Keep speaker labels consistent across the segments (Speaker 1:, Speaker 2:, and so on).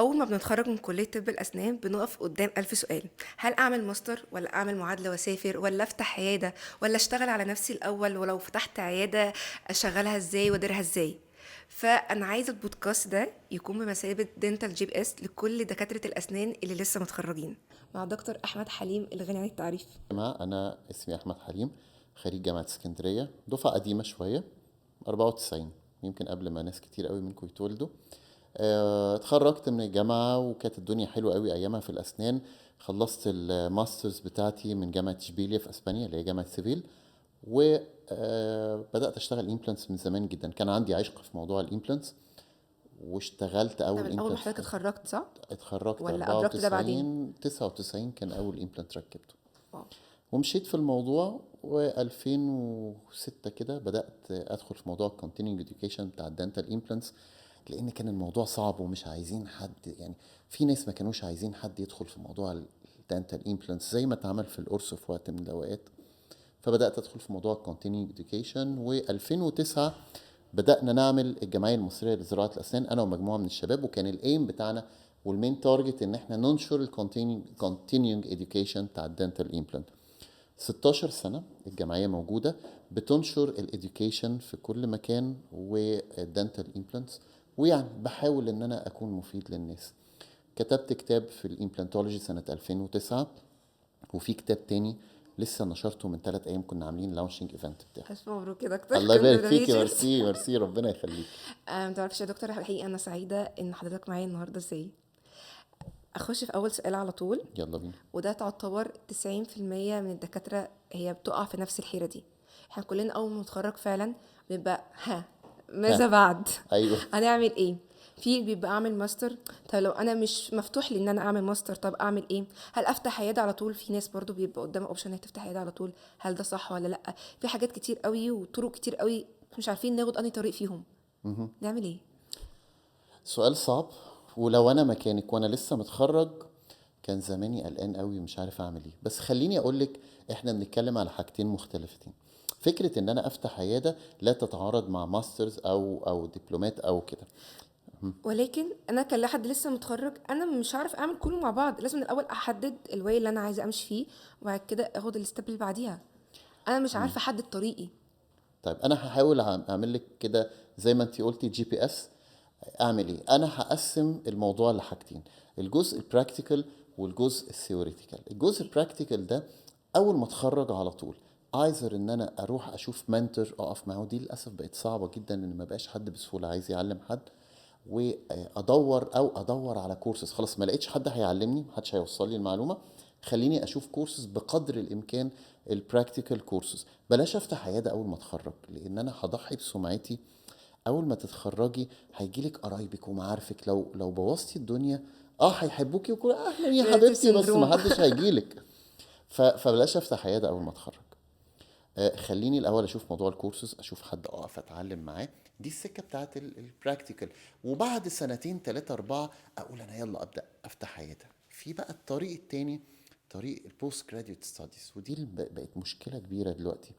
Speaker 1: أول ما بنتخرج من كلية طب الأسنان بنقف قدام ألف سؤال. هل أعمل ماستر ولا أعمل معادلة وأسافر ولا أفتح عيادة ولا أشتغل على نفسي الأول، ولو فتحت عيادة أشغلها إزاي وأديرها إزاي؟ فأنا عايزة البودكاست ده يكون بمثابة دينتال جي بي اس لكل دكاترة الأسنان اللي لسه متخرجين، مع دكتور أحمد حليم الغني عن التعريف.
Speaker 2: جماعة، أنا اسمي أحمد حليم، خريج جامعة اسكندرية، دفعة قديمة شوية، 94، يمكن قبل ما ناس كتير قوي منكم يتولدوا. اتخرجت من الجامعة وكانت الدنيا حلوة قوي أيامها في الأسنان. خلصت الماسترز بتاعتي من جامعة إشبيلية في أسبانيا اللي هي جامعة سيفيل، وبدأت أشتغل إمبلانتس من زمان جدا. كان عندي عشق في موضوع الإمبلانتس، واشتغلت
Speaker 1: ده
Speaker 2: أول
Speaker 1: من أول ما
Speaker 2: إمبلانت في
Speaker 1: حضرتك
Speaker 2: حياتي.
Speaker 1: اتخرجت صح؟
Speaker 2: اتخرجت
Speaker 1: ولا أدركت ده بعدين؟
Speaker 2: 94، 99 كان أول إمبلانت ركبته،
Speaker 1: واو.
Speaker 2: ومشيت في الموضوع. و2006 كده بدأت أدخل في موضوع continuing education بتاع الدنتال implants، لأن كان الموضوع صعب ومش عايزين حد، يعني في ناس ما كانوش عايزين حد يدخل في موضوع الدنتال implants زي ما اتعمل في القرص في وقت من الأوقات. فبدأت أدخل في موضوع continuing education. و2009 بدأنا نعمل الجمعية المصرية لزراعة الأسنان أنا ومجموعة من الشباب، وكان الإيم بتاعنا والمين تارجت إن احنا ننشر continuing education بتاع الدنتال implants. 16 سنة الجمعية موجودة بتنشر الإديوكيشن في كل مكان والدنتال إمبلانتس، ويعني بحاول إن أنا أكون مفيد للناس. كتبت كتاب في الإمبلانتولوجي سنة 2009، وفي كتاب تاني لسه نشرته من 3 أيام، كنا عاملين لانشنج ايفنت بتاعه.
Speaker 1: ألف مبروك يا دكتور.
Speaker 2: الله يبارك فيكي،
Speaker 1: congratulations.
Speaker 2: ميرسي ميرسي، ربنا يخليك.
Speaker 1: متعرفش يا دكتور، الحقيقة أنا سعيدة إن حضرتك معايا النهاردة. إزاي أخش في أول سؤال على طول؟
Speaker 2: يلا بينا.
Speaker 1: وده تعتبر 90% من الدكاترة هي بتقع في نفس الحيرة دي. احنا كلنا أول ما نتخرج فعلا بيبقى ماذا
Speaker 2: ها.
Speaker 1: بعد؟
Speaker 2: أيوه.
Speaker 1: هنعمل ايه؟ في بيبقى اعمل ماستر. طب لو انا مش مفتوح لي ان انا اعمل ماستر، طب اعمل ايه؟ هل افتح عياده على طول؟ في ناس برضو بيبقى قدامها اوبشن انها تفتح عياده على طول. هل ده صح ولا لا؟ في حاجات كتير قوي وطرق كتير قوي، مش عارفين ناخد انهي طريق فيهم. نعمل ايه؟
Speaker 2: سؤال صعب، ولو أنا مكانك وأنا لسه متخرج كان زماني قلقان قوي مش عارف اعمل ايه. بس خليني اقولك، احنا بنتكلم على حاجتين مختلفتين. فكرة ان انا افتح عيادة لا تتعارض مع ماسترز او دبلومات او كده.
Speaker 1: ولكن انا كان حد لسه متخرج، انا مش عارف اعمل كله مع بعض. لازم الاول احدد الواي اللي انا عايزه امشي فيه، وبعد كده اخد الستيب اللي بعديها. انا مش عارفه احدد طريقي.
Speaker 2: طيب انا هحاول اعمل لك كده زي ما انتي قلتي جي بي اس. اعمل ايه؟ انا هقسم الموضوع لحاجتين: الجزء البراكتيكال والجزء الثيوريتيكال. الجزء البراكتيكال ده اول ما اتخرج على طول عايزر ان انا اروح اشوف منتور اقف معاه، ودي للاسف بقت صعبه جدا ان ما بقاش حد بسهوله عايز يعلم حد. ادور على كورسز. خلاص ما لقيتش حد هيعلمني، محدش هيوصل لي المعلومه، خليني اشوف كورسز بقدر الامكان. البراكتيكال كورسز، بلاش افتح عياده اول ما اتخرج لان انا هضحي بسمعتي. اول ما تتخرجي هيجيلك قرايبك ومعارفك، لو بوظتي الدنيا هيحبوكي وكل اهلا يا
Speaker 1: ريليتيف
Speaker 2: حبيبتي، بس
Speaker 1: سيندروم.
Speaker 2: محدش هيجيلك. فبلاش افتح عياده اول ما اتخرج. خليني الاول اشوف موضوع الكورسز، اشوف حد اقف اتعلم معاه. دي السكه بتاعت البراكتيكال. وبعد سنتين ثلاثه اربعه اقول انا يلا ابدا افتح عياده. في بقى الطريق التاني، طريق البوست جراديويت ستاديز، ودي اللي بقت مشكله كبيره دلوقتي.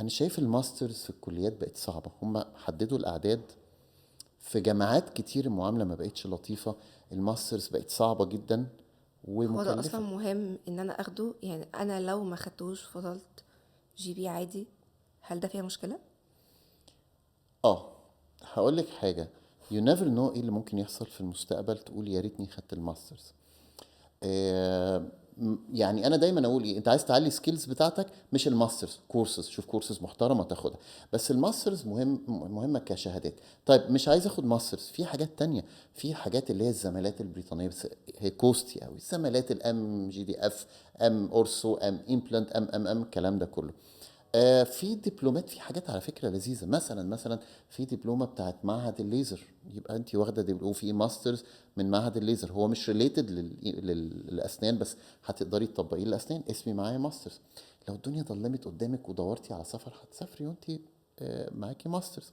Speaker 2: انا شايف الماسترز في الكليات بقت صعبه، هم حددوا الاعداد. في جامعات كتير المعامله ما بقتش لطيفه. الماسترز بقت صعبه جدا
Speaker 1: هو ده اصلا
Speaker 2: ومكلفه.
Speaker 1: مهم ان انا اخده؟ يعني انا لو ما خدتوش فضلت جي بي عادي، هل ده فيها مشكله؟
Speaker 2: اه هقول لك حاجه: you never know ايه اللي ممكن يحصل في المستقبل تقول يا ريتني خدت الماسترز. آه، يعني انا دايما اقول ايه، انت عايز تعلي سكيلز بتاعتك مش الماسترز كورسز، شوف كورسز محترمه تاخدها. بس الماسترز مهمه كشهادات. طيب مش عايز اخد ماسترز، في حاجات تانية. في حاجات اللي هي الزمالات البريطانيه، بس هي كوستي قوي. الزمالات الام جي دي اف، ام اورسو، ام امبلانت، ام الكلام ده كله. في دبلومات، في حاجات على فكره لذيذه. مثلا في دبلومه بتاعت معهد الليزر، يبقى انت واخده وفي ماسترز من معهد الليزر. هو مش ريليتد للاسنان، بس هتقدري تطبقيه للاسنان. اسمي معايا ماسترز. لو الدنيا ضلمت قدامك ودورتي على سفر هتسافري وانت معاكي ماسترز.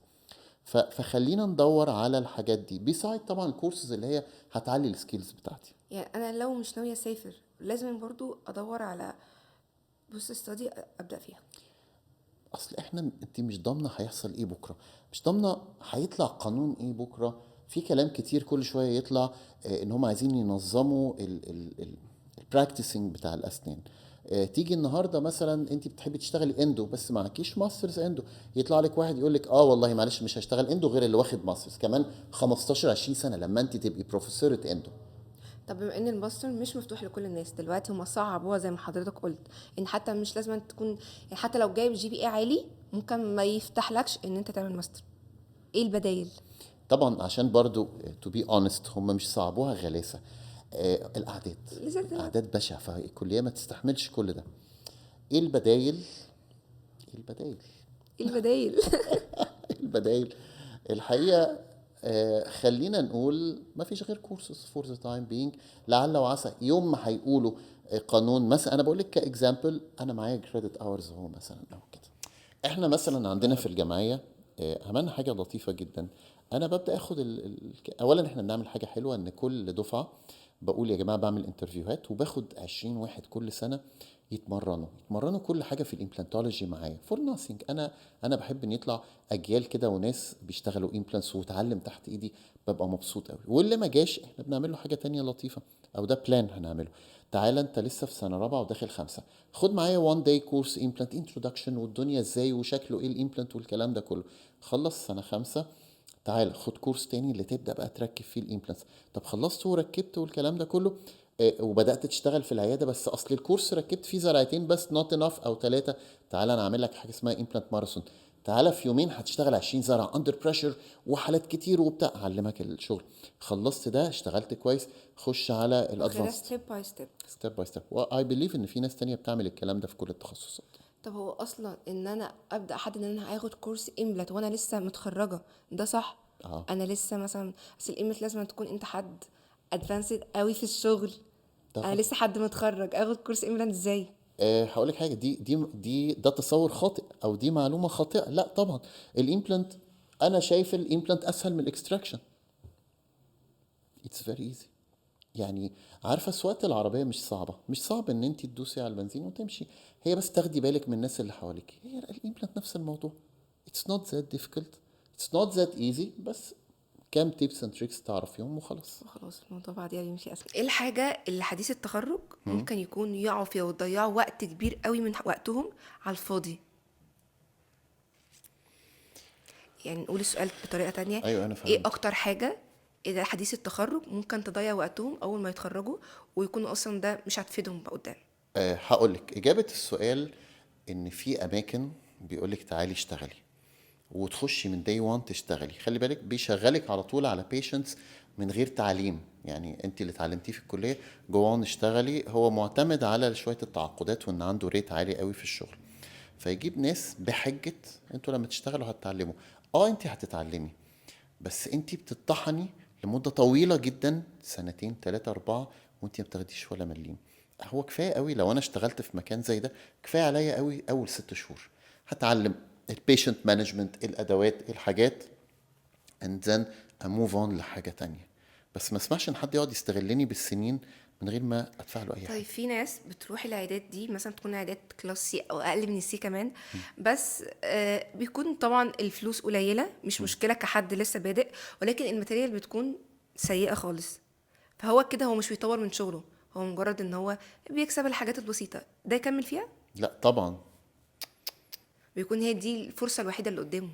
Speaker 2: فخلينا ندور على الحاجات دي بيسايد طبعا الكورسز اللي هي هتعلي السكيلز بتاعتي.
Speaker 1: يعني انا لو مش ناويه اسافر لازم برضو ادور على بوست ستادي ابدا فيها.
Speaker 2: اصل احنا انت مش ضامنه هيحصل ايه بكره، مش ضامنه هيطلع قانون ايه بكره في كلام كتير كل شويه يطلع ان هم عايزين ينظموا البراكتسنج بتاع الاسنان. تيجي النهارده مثلا انت بتحبي تشتغلي اندو بس معكيش ماسترز اندو، يطلع لك واحد يقول لك اه والله معلش مش هشتغل اندو غير اللي واخد ماسترز كمان 15 20 سنه لما انت تبقي بروفيسوره اندو.
Speaker 1: طب بما ان الماستر مش مفتوح لكل الناس دلوقتي، هما صعبوها زي ما حضرتك قلت، ان حتى مش لازم تكون، يعني حتى لو جايب GPA عالي ممكن ما يفتحلكش ان انت تعمل ماستر. ايه البدايل؟
Speaker 2: طبعا عشان برضو تو بي اونست هم مش صعبوها غلاسه، الاعداد،
Speaker 1: لسه الوقت.
Speaker 2: اعداد بشعه فالكليه ما تستحملش كل ده. ايه البدايل؟ ايه البدايل؟
Speaker 1: ايه البدايل؟
Speaker 2: البدايل الحقيقة خلينا نقول ما فيش غير كورسز فور ذا تايم بينج. لعل وعسى يوم ما هيقولوا قانون مثلا، انا بقول لك كاكزامبل انا معايا كريدت اورز اهو مثلا او كده. احنا مثلا عندنا في الجمعيه عملنا حاجه لطيفه جدا. انا ببدا اخد اولا احنا بنعمل حاجه حلوه ان كل دفعه بقول يا جماعه بعمل انترفيوهات وباخد 20 واحد كل سنه يتمرنوا كل حاجه في الامبلانتولوجي معايا فور ناثينج. انا بحب ان يطلع اجيال كده وناس بيشتغلوا امبلانتس وتعلم تحت ايدي، ببقى مبسوط قوي. واللي ما جاش احنا بنعمل له حاجه تانية لطيفه، او ده بلان هنعمله. تعالى انت لسه في سنه رابعه وداخل خمسه، خد معايا 1 داي كورس امبلانت انتروداكشن والدنيا ازاي وشكله ايه الامبلانت والكلام ده كله. خلص سنه خمسه تعال خد كورس تاني اللي تبدا بقى تركب فيه الامبلانتس. طب خلصت وركبت والكلام ده كله وبدات تشتغل في العياده، بس اصل الكورس ركبت فيه زرعتين بس نوت انف او ثلاثه. تعال انا اعمل لك حاجه اسمها امبلانت ماراثون. تعالى في يومين هتشتغل 20 زرعه اندر بريشر وحالات كتير وبتاع، اعلمك الشغل. خلصت ده اشتغلت كويس، خش على
Speaker 1: واخدها
Speaker 2: الادفانسد
Speaker 1: ستيب باي ستيب.
Speaker 2: ستيب باي ستيب. واي بليف ان في ناس تانية بتعمل الكلام ده في كل التخصصات.
Speaker 1: طب هو اصلا ان انا ابدا احدد ان انا هاخد كورس املت وانا لسه متخرجه، ده صح؟
Speaker 2: اه
Speaker 1: انا لسه مثلا، اصل الاملت لازم تكون انت حد ادفانسد قوي في الشغل.
Speaker 2: ده
Speaker 1: انا
Speaker 2: غلط.
Speaker 1: لسه حد متخرج اخد كورس املت ازاي؟
Speaker 2: هقول لك حاجه، دي ده تصور خاطئ او دي معلومه خاطئه. لا طبعا الامبلانت، انا شايف الامبلانت اسهل من الاكستراكشن. اتس فيري ايزي. يعني عارفه سواقه العربيه مش صعبه، مش صعب ان انت تدوسي على البنزين وتمشي، هي بس تاخدي بالك من الناس اللي حواليك. هي الامبلانت نفس الموضوع. اتس نوت ذات ديفيكولت، اتس نوت ذات ايزي، بس كام تيبس اند تريكس تعرفيهم وخلاص.
Speaker 1: وخلاص الموضوع بعديها بيمشي اسهل. ايه الحاجه اللي حديث التخرج ممكن يكون يقعوا فيها ويضيعوا وقت كبير قوي من وقتهم على الفاضي؟ يعني نقول السؤال بطريقه تانية.
Speaker 2: ايوه انا
Speaker 1: ايه
Speaker 2: فهمت.
Speaker 1: اكتر حاجه اذا حديث التخرج ممكن تضيع وقتهم اول ما يتخرجوا ويكونوا اصلا ده مش هتفيدهم بقى قدام؟
Speaker 2: هقول لك اجابه السؤال. ان في اماكن بيقول لك تعالي اشتغلي وتخشي من داي 1 تشتغلي، خلي بالك بيشغلك على طول على بيشنتس من غير تعليم. يعني انت اللي اتعلمتيه في الكليه جوان اشتغلي، هو معتمد على شويه التعاقدات وان عنده ريت عالي قوي في الشغل، فيجيب ناس بحجه انتوا لما تشتغلوا هتتعلموا. اه انت هتتعلمي بس انت بتطحني لمده طويله جدا، سنتين ثلاثه اربعه، وانت ما بتاخديش ولا مليم. هو كفايه قوي لو انا اشتغلت في مكان زي ده، كفايه عليا قوي اول 6 شهور هتعلم البيشنت مانجمنت الادوات الحاجات and then اموف اون لحاجه تانية. بس ما اسمعش ان حد يقعد يستغلني بالسنين من غير ما ادفع له اي
Speaker 1: طيب
Speaker 2: حاجه.
Speaker 1: في ناس بتروح العيادات دي مثلا تكون عيادات كلاس سي او اقل من السي كمان، بس بيكون طبعا الفلوس قليله، مش مشكله كحد لسه بادئ، ولكن الماتيريال بتكون سيئه خالص. فهو كده هو مش بيطور من شغله، هو مجرد ان هو بيكسب الحاجات البسيطه ده يكمل فيها.
Speaker 2: لا طبعا.
Speaker 1: بيكون هي دي الفرصه الوحيده اللي قدامه.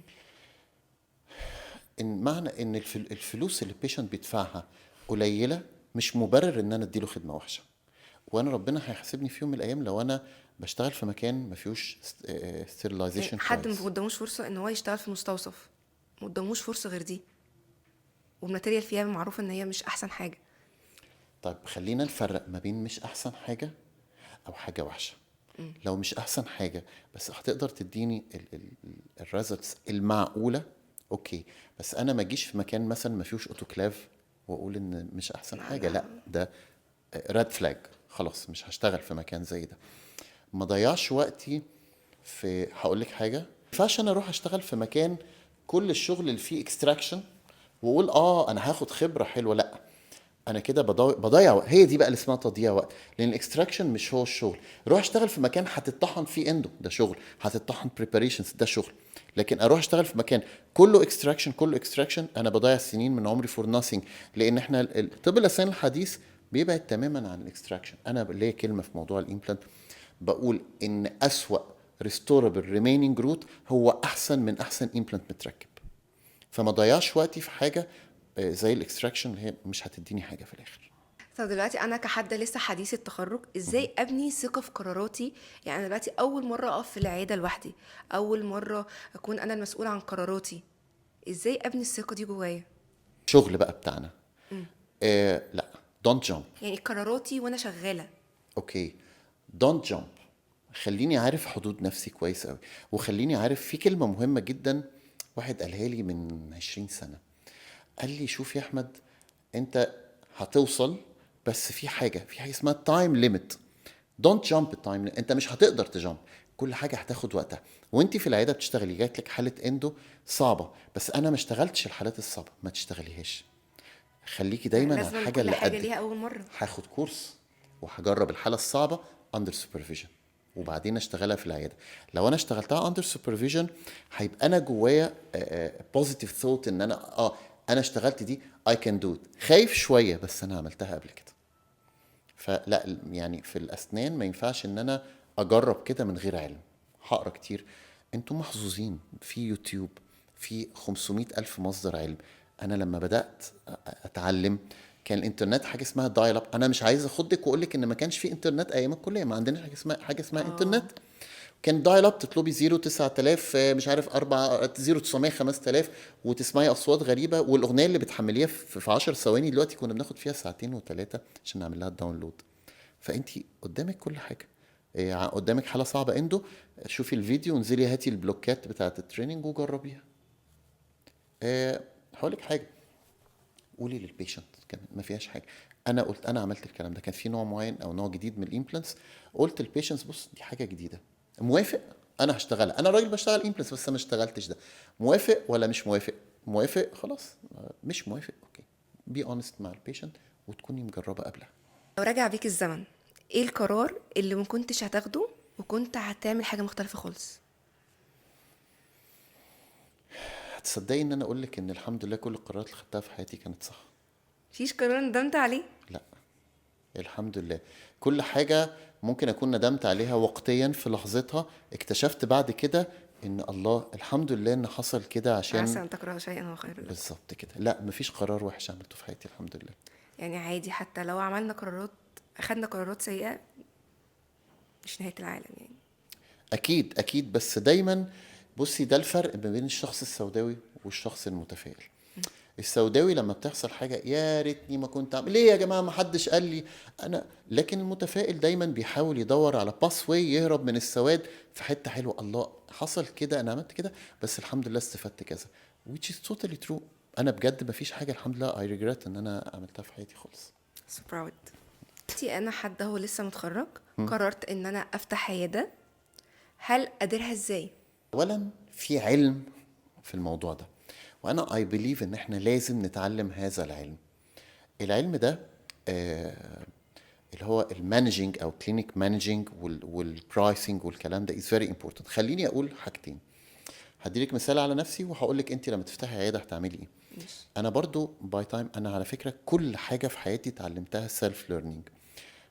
Speaker 2: ان معنى ان الفلوس اللي البيشنت بيدفعها قليله مش مبرر ان انا اديله خدمه وحشه. وانا ربنا هيحاسبني في يوم من الايام لو انا بشتغل في مكان ما فيهوش
Speaker 1: يعني
Speaker 2: ستيرلايزيشن
Speaker 1: حد ما
Speaker 2: كويس.
Speaker 1: قداموش فرصه ان هو يشتغل في مستوصف، ما قداموش فرصه غير دي، والماتيريال فيها معروفه ان هي مش احسن حاجه.
Speaker 2: طيب خلينا نفرق ما بين مش احسن حاجه او حاجه وحشه. لو مش احسن حاجه بس هتقدر تديني الريزلتس المعقوله، اوكي. بس انا ما اجيش في مكان مثلا ما فيهوش اوتوكلاف واقول ان مش احسن
Speaker 1: لا
Speaker 2: حاجه،
Speaker 1: لا.
Speaker 2: لا ده ريد فلاج، خلاص مش هشتغل في مكان زي ده. ما ضيعش وقتي في، هقول لك حاجه، ما ينفعش انا اروح اشتغل في مكان كل الشغل اللي فيه اكستراكشن واقول اه انا هاخد خبره حلوه. لا، انا كده بضيع وقت. هي دي بقى اللي اسمها تضييع وقت، لان الاكستراكشن مش هو الشغل. روح اشتغل في مكان هتطحن فيه اندو، ده شغل. هتطحن بريباريشنز، ده شغل. لكن اروح اشتغل في مكان كله اكستراكشن كله اكستراكشن، انا بضيع سنين من عمري فور ناثينج. لان احنا طب الاسنان الحديث بيبعد تماما عن الاكستراكشن. انا ليا كلمه في موضوع الامبلانت، بقول ان اسوأ ريستوربل ريمينينج روت هو احسن من احسن امبلانت متركب. فما ضيعش وقتي في حاجه زي الاكستراكشن اللي هي مش هتديني حاجه في الاخر.
Speaker 1: طب دلوقتي انا كحد لسه حديث التخرج، ازاي ابني ثقة في قراراتي؟ يعني أنا دلوقتي اول مرة اقف في العيادة لوحدي، اول مرة اكون انا المسؤول عن قراراتي، ازاي ابني الثقة دي جوايا؟
Speaker 2: شغل بقى بتاعنا. لا، دونت جامب.
Speaker 1: يعني قراراتي وانا شغالة.
Speaker 2: اوكي، دونت جامب. خليني عارف حدود نفسي كويس قوي. وخليني عارف في كلمة مهمة جدا، واحد قالها لي من 20 سنة. قال لي شوف يا احمد، انت هتوصل، بس في حاجة اسمها تايم ليميت. دونت جامب التايم، انت مش هتقدر تجامب. كل حاجة هتاخد وقتها. وانت في العيادة بتشتغلي، جات لك حالة اندو صعبة، بس انا ما اشتغلتش الحالات الصعبة، ما تشتغليهاش. خليكي دايما على
Speaker 1: لازم
Speaker 2: الحاجة
Speaker 1: كل
Speaker 2: اللي
Speaker 1: حاجة
Speaker 2: قدك.
Speaker 1: ليها اول مرة.
Speaker 2: هاخد كورس وهجرب الحالة الصعبة اندر سوبرفيجن، وبعدين اشتغلها في العيادة. لو انا اشتغلتها اندر سوبرفيجن، هيبقى انا جوايا بوزيتيف ثوت ان انا اشتغلت دي، اي كان دو ات. خايف شوية بس انا عملتها قبل كده. فلا يعني في الاسنان ما ينفعش ان انا اجرب كده من غير علم. هقرا كتير. انتم محظوظين في يوتيوب، في 500 الف مصدر علم. انا لما بدات اتعلم كان الانترنت حاجه اسمها دايل اب. انا مش عايز اخدك واقول لك ان ما كانش في انترنت ايام الكليه، ما عندناش حاجه اسمها انترنت.
Speaker 1: اه.
Speaker 2: كان دايل اب، تطلبي 0 9000 مش عارف 4 0 900 5000، وتسمعي اصوات غريبه. والاغنيه اللي بتحمليها في 10 ثواني دلوقتي كنا بناخد فيها ساعتين وثلاثه عشان نعمل لها الداونلود. فانت قدامك كل حاجه. قدامك حاله صعبه اندو، شوفي الفيديو، انزلي هاتي البلوكات بتاعه التريننج وجربيها. هقول لك حاجه، قولي للبيشنت كمان، ما فيهاش حاجه. انا قلت، انا عملت الكلام ده، كان في نوع معين او نوع جديد من الامبلانتس. قلت للبيشنتس بص دي حاجه جديده، موافق؟ انا هشتغلها، انا راجل بشتغل امبلانتس بس ما اشتغلتش ده. موافق ولا مش موافق؟ موافق خلاص، مش موافق اوكي. بي اونست مع البيشنت وتكوني مجربه قبلها.
Speaker 1: لو راجع بيك الزمن، ايه القرار اللي ما كنتش هتاخده وكنت هتعمل حاجة مختلفة خالص؟
Speaker 2: هتصدقي ان انا اقول لك ان الحمد لله كل القرارات اللي خدتها في حياتي كانت صح؟
Speaker 1: مفيش قرار ندمت عليه؟
Speaker 2: لا، الحمد لله. كل حاجة ممكن أكون ندمت عليها وقتيا في لحظتها، اكتشفت بعد كده إن الله الحمد لله إن حصل كده
Speaker 1: عسى
Speaker 2: عشان.
Speaker 1: ان تكرهوا شيئا هو خير لكم.
Speaker 2: بالظبط كده. لا، مفيش قرار وحش عملته في حياتي الحمد لله.
Speaker 1: يعني عادي حتى لو عملنا قرارات، اخدنا قرارات سيئة، مش نهاية العالم يعني.
Speaker 2: أكيد أكيد، بس دايما بصي، ده الفرق ما بين الشخص السوداوي والشخص المتفائل. السوداوي لما بتحصل حاجة يا ريتني ما كنت عامل ليه يا جماعة، ما حدش قال لي انا. لكن المتفائل دايما بيحاول يدور على باس واي يهرب من السواد في حتة حلوة. الله حصل كده، انا عملت كده، بس الحمد لله استفدت كذا. which is totally true. انا بجد ما فيش حاجة الحمد لله I regret ان انا عملتها في حياتي خالص.
Speaker 1: so proud. دلوقتي انا حد هو لسه متخرج، قررت ان انا افتح عيادة، هل اديرها ازاي؟
Speaker 2: اولا في علم في الموضوع ده، وانا I believe ان احنا لازم نتعلم هذا العلم. العلم ده اللي هو المانجينج او كلينيك مانجينج والبرايسنج والكلام ده is very important. خليني اقول حاجتين. هديلك مثال على نفسي وهقول لك انت لما تفتحي عياده هتعملي ايه.
Speaker 1: ماشي.
Speaker 2: انا برضو باي تايم، انا على فكره كل حاجه في حياتي اتعلمتها سيلف ليرنينج.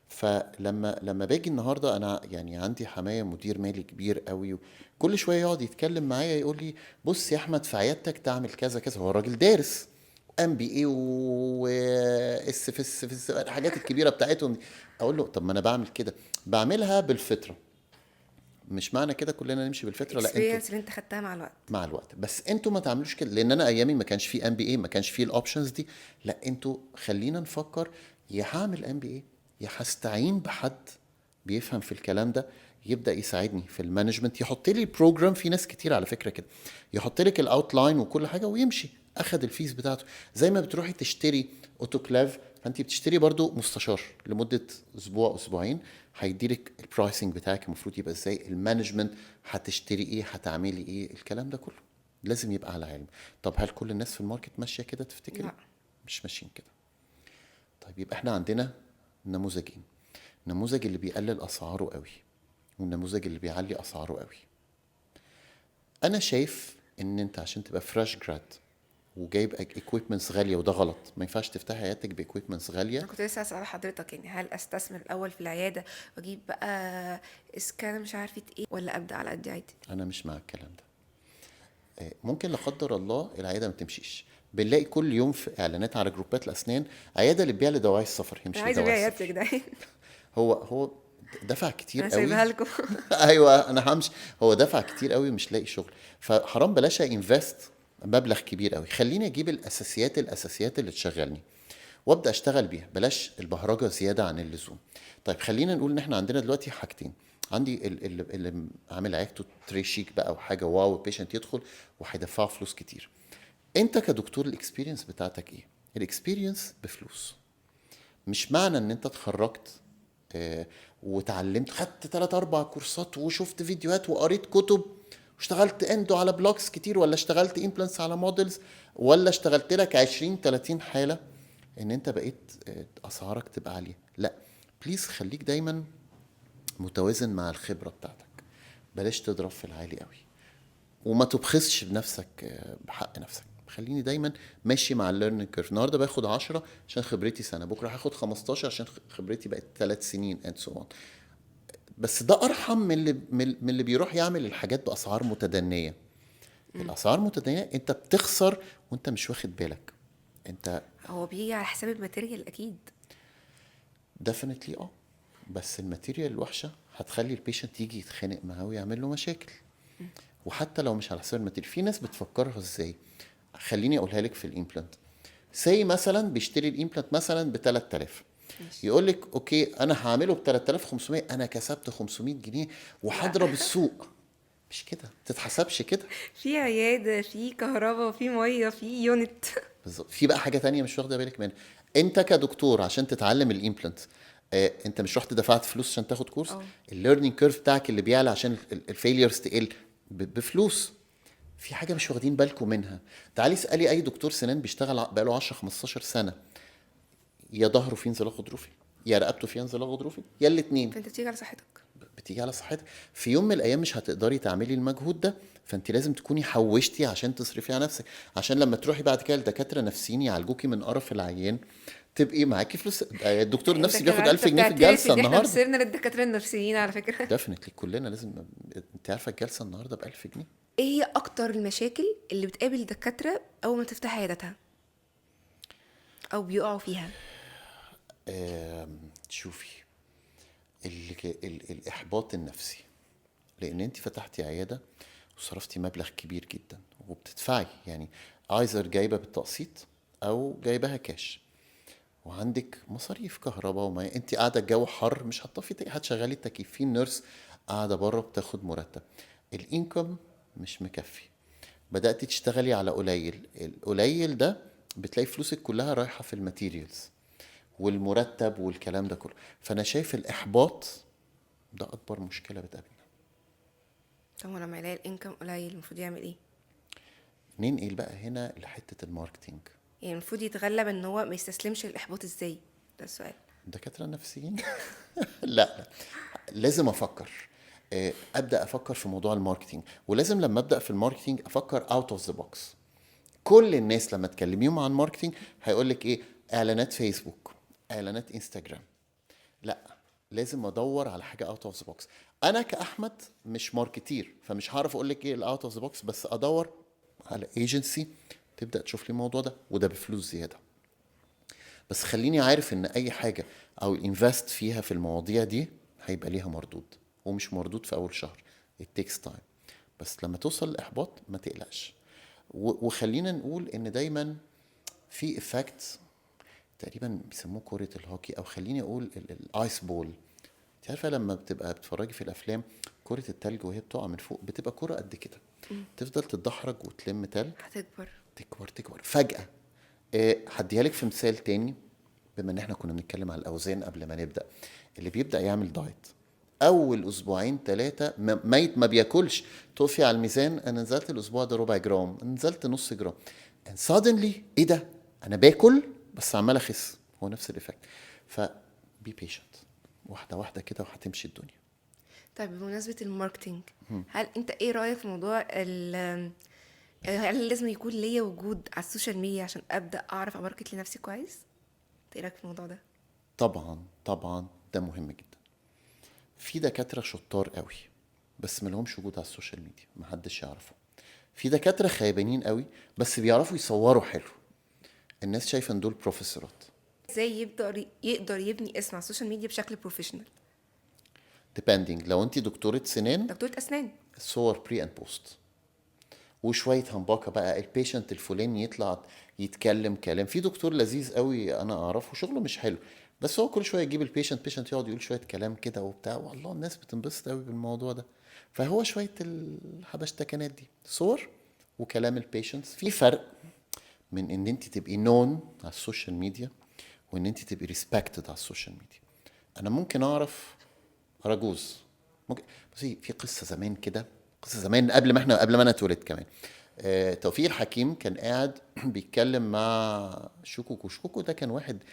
Speaker 2: فلما باجي النهارده، انا يعني عندي حمايه مدير مالي كبير قوي، كل شويه يقعد يتكلم معايا يقول لي بص يا احمد في عيادتك تعمل كذا كذا. هو الراجل دارس ام بي اي واس في الحاجات الكبيره بتاعتهم دي. اقول له طب ما انا بعمل كده، بعملها بالفطره. مش معنى كده كلنا نمشي بالفطره، لا انتوا
Speaker 1: الاكسبيرينس اللي انت خدتها مع الوقت.
Speaker 2: مع الوقت. بس انتوا ما تعملوش كده، لان انا ايامي ما كانش في ام بي اي، ما كانش في الاوبشنز دي. لا انتوا خلينا نفكر، يا هعمل ام بي اي يا هستعين بحد بيفهم في الكلام ده، يبدا يساعدني في المانجمنت، يحط لي البروجرام. في ناس كتير على فكره كده، يحط لك الاوتلاين وكل حاجه ويمشي، اخد الفيس بتاعته. زي ما بتروحي تشتري اوتوكلاف، فانت بتشتري برضو مستشار لمده اسبوع اسبوعين، هيديلك البرايسنج بتاعك المفروض يبقى ازاي، المانجمنت هتشتري ايه، هتعملي ايه، الكلام ده كله لازم يبقى على علم. طب هل كل الناس في الماركت ماشيه كده تفتكري؟
Speaker 1: لا.
Speaker 2: مش ماشيين كده. طيب يبقى احنا عندنا نموذجين، النموذج اللي بيقلل اسعاره قوي والنموذج اللي بيعلي اسعاره قوي. انا شايف ان انت عشان تبقى فريش جراد وجايب اكويبمنتس غاليه، وده غلط، ما ينفعش تفتح عيادتك باكويبمنتس غاليه.
Speaker 1: انا كنت لسه اسال حضرتك يعني هل استثمر الاول في العياده واجيب بقى اسكان مش عارفه ايه، ولا ابدا على قد عادي؟
Speaker 2: انا مش مع الكلام ده. ممكن لا قدر الله العياده ما تمشيش، بنلاقي كل يوم في اعلانات على جروبات الاسنان عياده اللي بتبيع لدواعي السفر، هي
Speaker 1: انا
Speaker 2: مش
Speaker 1: عايزه ابيع
Speaker 2: لدواعي
Speaker 1: عيادتي يا
Speaker 2: السفر.
Speaker 1: جدعان.
Speaker 2: هو دفع كتير
Speaker 1: انا
Speaker 2: قوي.
Speaker 1: سايبها لكم.
Speaker 2: ايوه انا همشي. هو دفع كتير قوي مش لاقي شغل، فحرام بلاش انفست مبلغ كبير قوي. خليني اجيب الاساسيات اللي تشغلني وابدا اشتغل بيها، بلاش البهرجه زياده عن اللزوم. طيب خلينا نقول ان احنا عندنا دلوقتي حاجتين. عندي اللي عامل عيادته تري شيك بقى وحاجه واو، البيشنت يدخل وهيدفعوا فلوس كتير. انت كدكتور الاكسبيرينس بتاعتك ايه؟ الاكسبيرينس بفلوس. مش معنى ان انت اتخرجت وتعلمت، خدت 3 4 كورسات وشفت فيديوهات وقريت كتب واشتغلت اندو على بلوكس كتير، ولا اشتغلت امبلانس على موديلز، ولا اشتغلت لك 20 30 حالة، ان انت بقيت اسعارك تبقى عالية. لا، بليز خليك دايما متوازن مع الخبرة بتاعتك، بلاش تضرب في العالي قوي، وما تبخسش بنفسك بحق نفسك. خليني دايما ماشي مع الليرنينج كيرف. النهارده باخد 10 عشان خبرتي سنه، بكره هاخد 15 عشان خبرتي بقت 3 سنين اند سو اون. بس ده ارحم من اللي بيروح يعمل الحاجات باسعار متدنيه. الاسعار متدنيه انت بتخسر وانت مش واخد بالك. انت
Speaker 1: هو بيجي على حساب الماتيريال اكيد.
Speaker 2: ديفينتلي بس الماتيريال الوحشه هتخلي البيشنت يجي يتخانق معاه ويعمل له مشاكل. وحتى لو مش على حساب الماتيريال، في ناس بتفكرها ازاي. خليني اقولها لك في الامبلانت. سي مثلا بيشتري الامبلانت مثلا ب 3000،
Speaker 1: ماشي.
Speaker 2: يقول لك اوكي انا هعمله ب 3500، انا كسبت 500 جنيه
Speaker 1: لا،
Speaker 2: وهضرب السوق. مش كده، تتحسبش كده.
Speaker 1: في عياده، في كهرباء، في ميه، في يونت.
Speaker 2: بالظبط. في بقى حاجه تانية مش واخده بالك منها. انت كدكتور عشان تتعلم الامبلانت، انت مش رحت دفعت فلوس عشان تاخد كورس؟
Speaker 1: اه.
Speaker 2: الليرنينج كيرف بتاعك اللي بيعلى عشان الفيليرز تقل بفلوس. في حاجه مش واخدين بالكم منها. تعالي اسالي اي دكتور سنان بيشتغل بقاله 10 15 سنه، يا ظهره فيه انزلاق غضروفي، يا رقبته فيها انزلاق غضروفي، يا الاثنين.
Speaker 1: فانت بتيجي على صحتك.
Speaker 2: بتيجي على صحتك. في يوم من الايام مش هتقدري تعملي المجهود ده، فانت لازم تكوني حوشتي عشان تصرفي على نفسك، عشان لما تروحي بعد كده لدكاتره نفسيين يعالجوكي من قرف العيان تبقي معاكي فلوس. الدكتور
Speaker 1: انت
Speaker 2: النفسي بياخد
Speaker 1: كمان
Speaker 2: 1000 جنيه في
Speaker 1: بتعترف
Speaker 2: الجلسه
Speaker 1: ان احنا
Speaker 2: النهارده.
Speaker 1: خسرنا للدكاتره النفسيين على فكره.
Speaker 2: ديفنتلي كلنا لازم. انت عارفه الجلسه النهارده ب 1000 جنيه.
Speaker 1: ايه هي اكتر المشاكل اللي بتقابل الدكاتره اول ما تفتح عيادتها او بيقعوا فيها؟
Speaker 2: شوفي، الاحباط النفسي، لان انت فتحتي عياده وصرفتي مبلغ كبير جدا وبتدفعي، يعني ايزر جايبه بالتقسيط او جايبها كاش، وعندك مصاريف كهرباء وما، انت قاعده الجو حر مش هتطفي هتشغلي التكييف، في نيرس قاعده بره بتاخد مرتب، الانكم مش مكفي، بدأتي تشتغلي على قليل، القليل ده بتلاقي فلوسك كلها رايحه في الماتيريالز والمرتب والكلام ده كله. فانا شايف الاحباط ده اكبر مشكله بتقابلنا.
Speaker 1: طب هو لما يلاقي الانكم قليل المفروض يعمل ايه؟
Speaker 2: ننقل بقى هنا لحته الماركتينج.
Speaker 1: يعني المفروض يتغلب ان هو ما يستسلمش للاحباط ازاي؟ ده السؤال.
Speaker 2: دكاتره نفسيين. لا، لازم افكر، ابدا افكر في موضوع الماركتينج، ولازم لما ابدا في الماركتينج افكر اوت اوف ذا بوكس. كل الناس لما تكلميهم عن ماركتينج هيقول لك ايه؟ اعلانات فيسبوك، اعلانات انستجرام. لا، لازم ادور على حاجه اوت اوف ذا بوكس. انا كاحمد مش ماركتير، فمش هعرف اقول لك ايه الاوت اوف ذا بوكس، بس ادور على ايجنسي تبدا تشوف لي الموضوع ده، وده بفلوس زياده. بس خليني عارف ان اي حاجه او انفست فيها في المواضيع دي هيبقى ليها مردود، ومش مردود في اول شهر، it takes time. بس لما توصل الاحباط ما تقلقش. وخلينا نقول ان دايما في افكت تقريبا بيسموه كرة الهوكي، او خليني اقول الايس بول. انت عارفه لما بتبقى بتتفرجي في الافلام كرة التلج وهي بتقع من فوق بتبقى كرة قد كده، تفضل تتدحرج وتلم تلج،
Speaker 1: هتكبر.
Speaker 2: تكبر تكبر فجأة. هديها لك في مثال تاني، بما ان احنا كنا بنتكلم على الاوزان قبل ما نبدا. اللي بيبدا يعمل دايت اول اسبوعين 3 ميت ما بياكلش، تقفي على الميزان انا نزلت الاسبوع ده ربع جرام، نزلت نص جرام، and suddenly ايه ده، انا باكل بس عمال اخس. هو نفس الايفكت. ف بي بيشنت، واحده واحده كده وهتمشي الدنيا.
Speaker 1: طيب بمناسبة الماركتينج، هل انت ايه رأيك في موضوع هل لازم يكون ليا وجود على السوشيال ميديا عشان ابدأ اعرف اماركت لنفسي كويس؟ إنت ايه رأيك في الموضوع ده؟
Speaker 2: طبعا طبعا ده مهم جدا. في دكاتره شطار قوي بس ملهمش وجود على السوشيال ميديا، محدش يعرفه. في دكاتره خيبانين قوي بس بيعرفوا يصوروا حلو، الناس شايفه ان دول بروفيسورات.
Speaker 1: ازاي يقدر يبني اسم على السوشيال ميديا بشكل بروفيشنال؟
Speaker 2: depending، لو انت دكتوره سنان
Speaker 1: دكتورة اسنان.
Speaker 2: صور بري اند بوست، وشويه همبكه بقى البيشنت الفلاني يطلع يتكلم كلام. في دكتور لذيذ قوي انا اعرفه شغله مش حلو، بس هو كل شويه يجيب البيشنت يقعد يقول شويه كلام كده وبتاع، والله الناس بتنبسط قوي بالموضوع ده. فهو شويه الحبشتكنات دي صور وكلام البيشنتس. في فرق من ان انت تبقي نون على السوشيال ميديا وان انت تبقي ريسبكتد على السوشيال ميديا. انا ممكن اعرف اراجوز، ممكن. بصي في قصه زمان كده، قصه زمان قبل ما انا اتولد كمان. توفيق الحكيم كان قاعد بيتكلم مع شوكوكو. شوكوكو ده كان واحد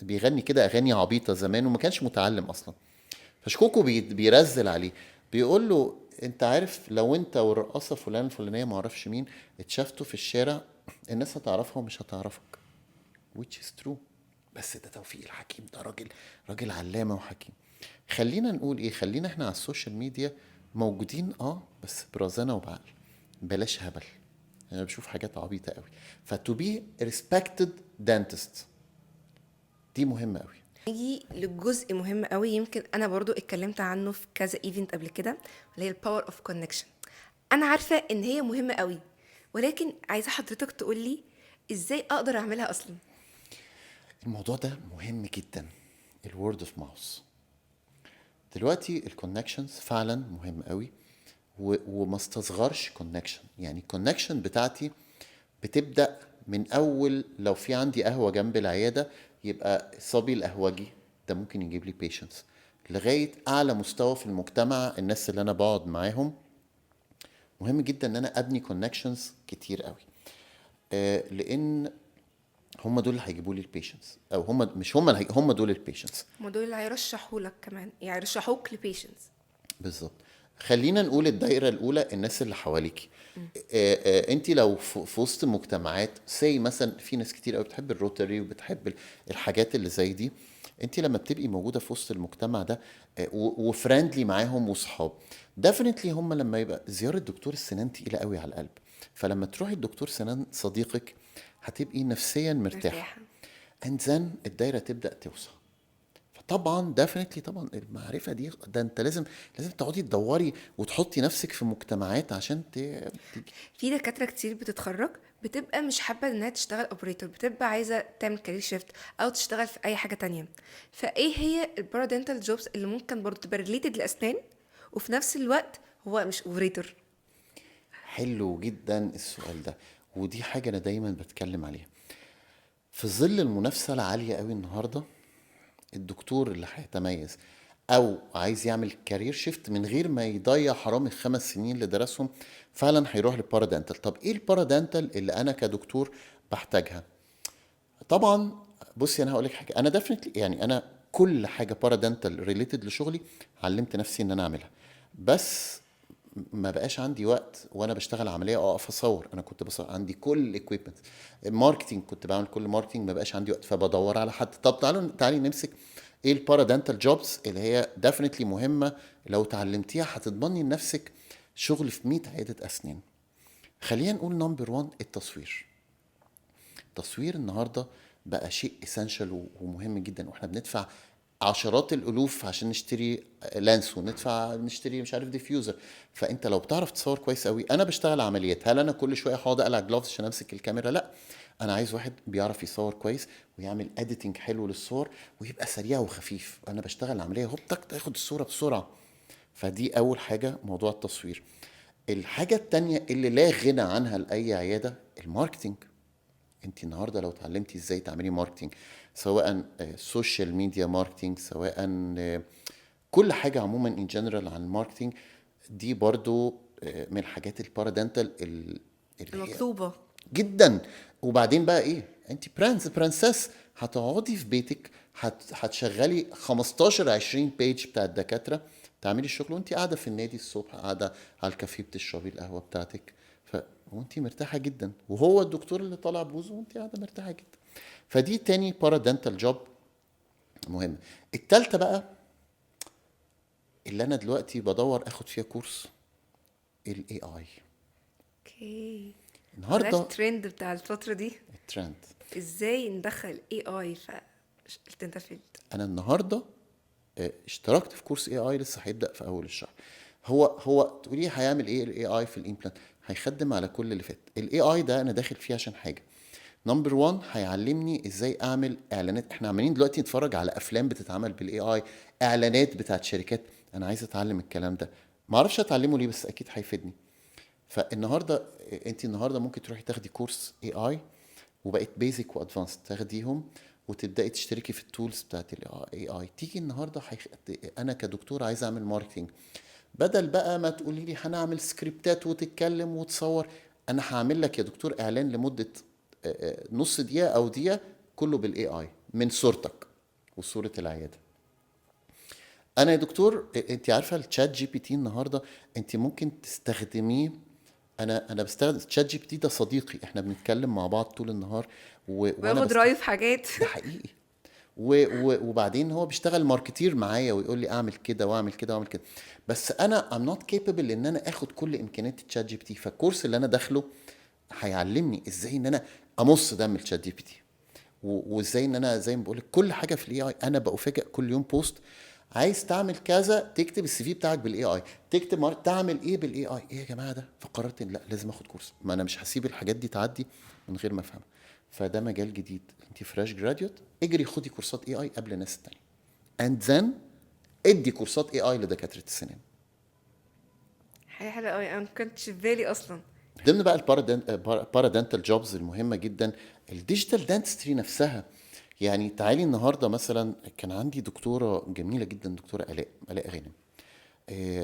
Speaker 2: بيغني كده اغاني عبيطه زمان وما كانش متعلم اصلا. فشكوكو بيرزل عليه، بيقول له انت عارف لو انت والرقاصه فلان الفلانيه ما اعرفش مين اتشافتوا في الشارع، الناس هتعرفها ومش هتعرفك. which is true. بس ده توفيق الحكيم، ده راجل علامة وحكيم. خلينا نقول ايه، خلينا احنا على السوشيال ميديا موجودين بس برزانة وبعقل، بلاش هبل. انا بشوف حاجات عبيطة قوي. فتو بي ريسبكتد دانتست دي مهمة قوي.
Speaker 1: نيجي لجزء مهم قوي، يمكن انا برضو اتكلمت عنه في كذا ايفنت قبل كده، اللي هي الباور اوف كونكشن. انا عارفه ان هي مهمه قوي، ولكن عايزه حضرتك تقولي ازاي اقدر اعملها اصلا.
Speaker 2: الموضوع ده مهم جدا، الورد اوف ماوس. دلوقتي الكونكشنز فعلا مهم قوي، وما استصغرش كونكشن. يعني الكونكشن بتاعتي بتبدأ من أول، لو في عندي قهوة جنب العيادة يبقى صبي القهوجي ده ممكن يجيب لي بيشنتس، لغاية أعلى مستوى في المجتمع الناس اللي أنا بقعد معاهم. مهم جدا إن أنا أبني كونكشنز كتير قوي، لأن هم دول اللي هيجيبوا لي البيشنتس، أو هم مش هم هم دول البيشنتس.
Speaker 1: هما دول اللي هيرشحوا لك كمان، يعني يرشحوك لبيشنز.
Speaker 2: بالظبط. خلينا نقول الدايره الاولى الناس اللي حواليكي. انت لو في وسط مجتمعات زي مثلا في ناس كتير قوي بتحب الروتري وبتحب الحاجات اللي زي دي، انت لما بتبقي موجوده في وسط المجتمع ده وفريندلي معاهم وصحاب، ديفنتلي هم لما يبقى زياره دكتور السنان تقيله قوي على القلب، فلما تروحي الدكتور سنان صديقك هتبقي نفسيا مرتاحه.
Speaker 1: مرتاحه.
Speaker 2: and then الدايره تبدا توسع. فطبعا ديفنتلي طبعا المعرفه دي، ده انت لازم تقعدي تدوري وتحطي نفسك في مجتمعات عشان
Speaker 1: في دكاتره كتير بتتخرج بتبقى مش حابه انها تشتغل اوبريتور، بتبقى عايزه تعمل كارير شيفت او تشتغل في اي حاجه تانية. فايه هي البارادنتال جوبز اللي ممكن برضو تبقى ريليتد للاسنان وفي نفس الوقت هو مش اوبريتور؟
Speaker 2: حلو جدا السؤال ده، ودي حاجه انا دايما بتكلم عليها. في ظل المنافسه العاليه قوي النهارده، الدكتور اللي هيتميز او عايز يعمل كارير شيفت من غير ما يضيع حرام ال5 سنين اللي درسهم، فعلا هيروح للبارادنتال. طب ايه البارادنتال اللي انا كدكتور بحتاجها؟ طبعا بصي انا هقول لك حاجه، انا ديفنتلي يعني انا كل حاجه بارادنتال ريليتد لشغلي علمت نفسي ان انا اعملها، بس ما بقاش عندي وقت وانا بشتغل عمليه اقف اصور. انا كنت بصور عندي كل الايكويبمنت، ماركتنج كنت بعمل كل ماركتنج، ما بقاش عندي وقت فبدور على حد. طب تعالي نمسك ايه البارادنتال جوبز اللي هي ديفنتلي مهمه، لو اتعلمتيها هتضمني لنفسك شغل في 100 عياده اسنان. خلينا نقول نمبر 1 التصوير. التصوير النهارده بقى شيء اسينشال ومهم جدا، واحنا بندفع عشرات الالوف عشان نشتري لانس، نشتري مش عارف ديفيوزر. فانت لو بتعرف تصور كويس قوي، انا بشتغل عمليات، هل انا كل شويه هقعد اقلع جلوفز عشان امسك الكاميرا؟ لا، انا عايز واحد بيعرف يصور كويس ويعمل اديتنج حلو للصور ويبقى سريع وخفيف. انا بشتغل العمليه هوب تك تاخد الصوره بسرعه. فدي اول حاجه، موضوع التصوير. الحاجه التانية اللي لا غنى عنها لاي عياده، الماركتينج. انت النهارده لو اتعلمتي ازاي تعملي ماركتينج، سواء سوشيال ميديا ماركتينج، سواء كل حاجه عموما ان جنرال عن الماركتينج، دي برضو من الحاجات البارادنتال اللي هي
Speaker 1: المطلوبه.
Speaker 2: جدا. وبعدين بقى ايه، انت برنسس هتقعدي في بيتك، هتشغلي 15 20 بيج بتاع الدكاتره، تعملي الشغل وانت قاعده في النادي الصبح، قاعده على الكافيه بتشربي القهوه بتاعتك، وانت مرتاحه جدا، وهو الدكتور اللي طالع بوزه وانت قاعده مرتاحه جدا. فدي تاني بارادنتال جوب مهم. التالتة بقى اللي انا دلوقتي بدور اخد فيها كورس، الاي اي.
Speaker 1: اوكي. هو ده
Speaker 2: النهارده
Speaker 1: الترند بتاع الفترة دي،
Speaker 2: الترند.
Speaker 1: ازاي ندخل اي في الانترفيلد؟
Speaker 2: انا النهارده اشتركت في كورس اي اي لسه هيبدا في اول الشهر. هو تقولي هيعمل ايه الاي اي في الامبلانت؟ هيخدم على كل اللي فات. الاي اي ده انا داخل فيه عشان حاجه. نمبر 1 هيعلمني ازاي اعمل اعلانات. احنا عمالين دلوقتي نتفرج على افلام بتتعمل بالاي اي، اعلانات بتاعت شركات. انا عايز اتعلم الكلام ده، ما اعرفش اتعلمه ليه بس اكيد هيفيدني. فالنهارده انت النهارده ممكن تروحي تاخدي كورس اي اي، وبقيت بيزك وادفانس تاخديهم، وتبداي تشتركي في التولز بتاعت الاي اي. تيجي النهارده انا كدكتور عايز اعمل ماركتينج، بدل بقى ما تقولي لي هنعمل سكريبتات وتتكلم وتصور، انا هعمل لك يا دكتور اعلان لمده نص دقيقه او دقيقه، كله بالاي اي، من صورتك وصوره العياده. انا يا دكتور انت عارفه الشات جي بي تي النهارده انت ممكن تستخدميه. انا بستخدم تشات جي بي تي، ده صديقي، احنا بنتكلم مع بعض طول النهار وانا
Speaker 1: وياخد رأيه في حاجات.
Speaker 2: ده حقيقي. وبعدين هو بيشتغل ماركتير معايا ويقول لي اعمل كده واعمل كده واعمل كده، بس انا I'm not capable ان انا اخد كل امكانيات الشات جي بي تي. فالكورس اللي انا داخله هيعلمني ازاي ان انا امص دم الشات جي بي تي، وازاي ان انا زي ما بقول لك كل حاجه في الاي اي. انا بفاجئ كل يوم بوست، عايز تعمل كذا، تكتب السي في بتاعك بالاي اي، تكتب تعمل ايه بالاي اي. ايه يا جماعه ده؟ فقررت ان لا، لازم اخد كورس، ما انا مش هسيب الحاجات دي تعدي من غير ما افهمها. فده مجال جديد. انت فريش جراديوت، اجري خدي كورسات اي اي قبل الناس التانية، اند ذن ادي كورسات اي اي لدكاتره السنان.
Speaker 1: حاجة حلوة قوي، انا ما كنتش في بالي اصلا.
Speaker 2: ضمن بقى البارادنتال جوبز المهمه جدا، الديجيتال دانستري نفسها. يعني تعالي النهارده مثلا، كان عندي دكتوره جميله جدا، دكتوره الاء غانم.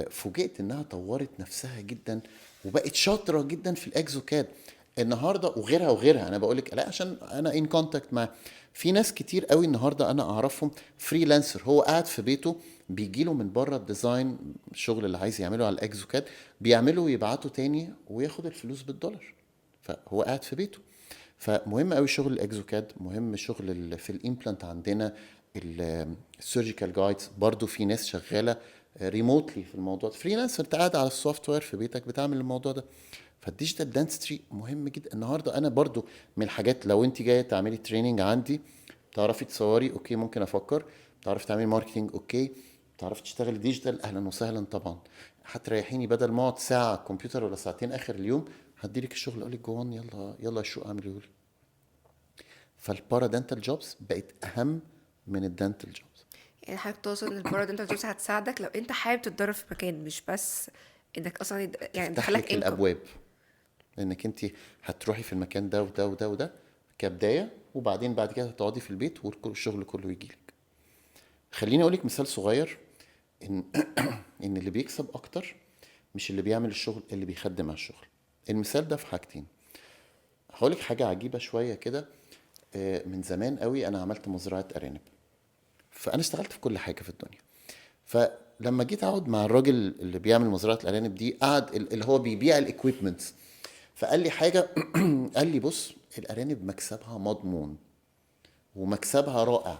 Speaker 2: فوجئت انها طورت نفسها جدا وبقت شاطره جدا في الاكزوكاد النهارده، وغيرها وغيرها. انا بقول لك لا عشان انا ان كونتاكت مع في ناس كتير قوي النهارده انا اعرفهم فريلانسر، هو قاعد في بيته، بيجي له من بره الديزاين، الشغل اللي عايز يعمله على الاكزوكاد بيعمله ويبعته تاني وياخد الفلوس بالدولار، فهو قاعد في بيته. فمهم قوي شغل الاكزوكاد، مهم شغل في الامبلانت عندنا. السيرجيكال جايدز برضو في ناس شغاله ريموتلي في الموضوع ده، فريلانسر، انت قاعد على السوفت وير في بيتك بتعمل الموضوع ده. فالديجيتال دانستري مهم جدا. النهارده انا برضو من الحاجات، لو انت جايه تعملي تريننج عندي، تعرفي تصوري اوكي ممكن افكر، تعرفي تعملي ماركتنج اوكي، تعرفي تشتغلي ديجيتال اهلا وسهلا طبعا. هتريحيني بدل ما اقعد ساعه على الكمبيوتر ولا ساعتين اخر اليوم، هديلك الشغل اقول لك جوان يلا يلا شو اعمله لي. فالبارادنتال جوبز بقت اهم من الدنتال جوبز.
Speaker 1: يعني حضرتك تقصد ان البارادنتال جوبز هتساعدك لو انت حابب تتدرب في مكان، مش بس انك اصلا يعني
Speaker 2: تفتح
Speaker 1: دخلك
Speaker 2: لك
Speaker 1: انكم.
Speaker 2: الابواب، لانك انت هتروحي في المكان ده وده وده وده كبدايه، وبعدين بعد كده هتقعدي في البيت والشغل كله يجي لك. خليني اقول لك مثال صغير، ان ان اللي بيكسب اكتر مش اللي بيعمل الشغل، اللي بيخدم على الشغل. المثال ده في حاجتين. هقول لك حاجه عجيبه شويه كده. من زمان قوي انا عملت مزرعه ارانب، فانا اشتغلت في كل حاجه في الدنيا. فلما جيت اقعد مع الراجل اللي بيعمل مزرعه الارانب دي، قعد اللي هو بيبيع الاكويبمنتس، فقال لي حاجه قال لي بص، الارانب مكسبها مضمون ومكسبها رائع.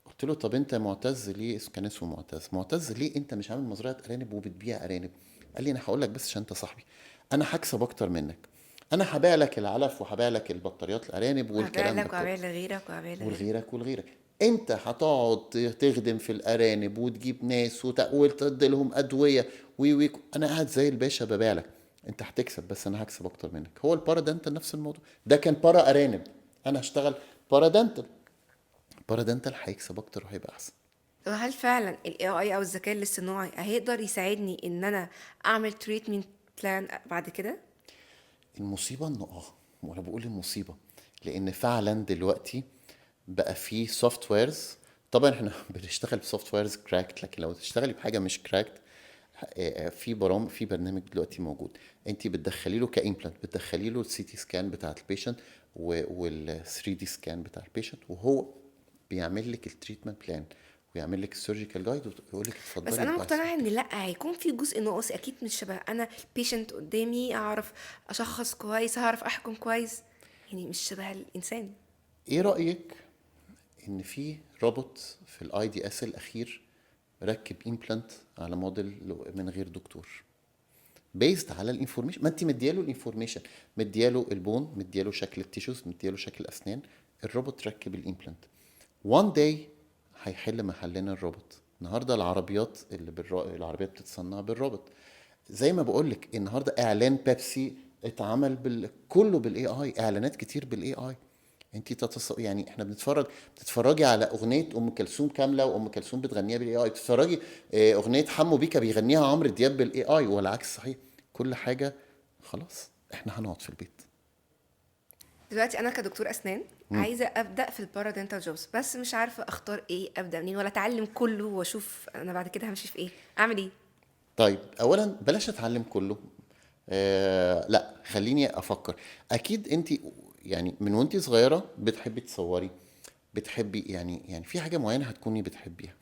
Speaker 2: قلت له طب انت معتز ليه؟ كان اسمه معتز ليه انت مش عامل مزرعه ارانب وبتبيع ارانب؟ قال لي انا هقول لك بس عشان انت صاحبي، انا هكسب اكتر منك، انا هبيع لك العلف وهبيع لك البطاريات الارانب
Speaker 1: وهبيع
Speaker 2: والكلام ده
Speaker 1: لك
Speaker 2: كله،
Speaker 1: وهبيع لغيرك وهبيع لغيرك.
Speaker 2: ولغيرك ولغيرك. انت هتقعد تخدم في الارانب وتجيب ناس وتدي لهم ادويه وي انا قاعد زي الباشا ببيع لك، انت هتكسب بس انا هكسب اكتر منك. هو البارادنتال نفس الموضوع، ده كان بارا ارانب، انا هشتغل بارادنتال، بارادنتال هيكسب اكتر وهيبقى احسن.
Speaker 1: طب هل فعلا ال AI او الذكاء الاصطناعي هيقدر يساعدني ان انا اعمل treatment plan بعد كده؟
Speaker 2: المصيبه انه وانا بقول المصيبه، لان فعلا دلوقتي بقى في سوفت ويرز. طبعا احنا بنشتغل بسوفت ويرز كراكت، لكن لو تشتغلي بحاجه مش كراكت، في برامج، في برنامج دلوقتي موجود، انت بتدخلي له كامبلانت، بتدخلي له السي تي سكان بتاعت البيشنت، وال 3 دي سكان بتاع البيشنت، وهو بيعمل لك التريتمنت بلان ويعمل لك السيرجيكال جايد ويقول لك
Speaker 1: بس
Speaker 2: اتفضلي
Speaker 1: انا
Speaker 2: ابداي
Speaker 1: مقتنعه ان
Speaker 2: سيرجري.
Speaker 1: لا، هيكون في جزء ناقص اكيد، مش شبه انا البيشنت قدامي اعرف اشخص كويس، هعرف احكم كويس، يعني مش شبه الانسان.
Speaker 2: ايه رايك ان في روبوت في الاي دي اس الاخير ركب امبلانت على موديل من غير دكتور، بيزد على الانفورميشن، ما انت مدياله الانفورميشن، مدياله البون، مدياله شكل التيشوز، مدياله شكل الاسنان، الروبوت ركب الامبلانت. وان داي هيحل محلنا الروبوت. النهارده العربيات العربيات بتتصنع بالروبوت. زي ما بقول لك النهارده اعلان بيبسي اتعمل كله بالاي اي، اعلانات كتير بالاي اي. انت يعني احنا بتتفرجي على اغنيه ام كلثوم كامله وام كلثوم بتغنيها بالاي اي، بتتفرجي اغنيه حمو بيكا بيغنيها عمرو دياب بالاي اي، والعكس صحيح. كل حاجه خلاص احنا هنقعد في البيت.
Speaker 1: دلوقتي انا كدكتور اسنان عايزه ابدا في البارادنتال جوبز، بس مش عارفه اختار ايه، ابدا منين، ولا اتعلم كله واشوف انا بعد كده همشي في ايه، اعمل ايه؟
Speaker 2: طيب اولا بلاش اتعلم كله. لا خليني افكر. اكيد انت يعني من وانت صغيره بتحبي تصوري، بتحبي يعني في حاجه معينه هتكوني بتحبيها.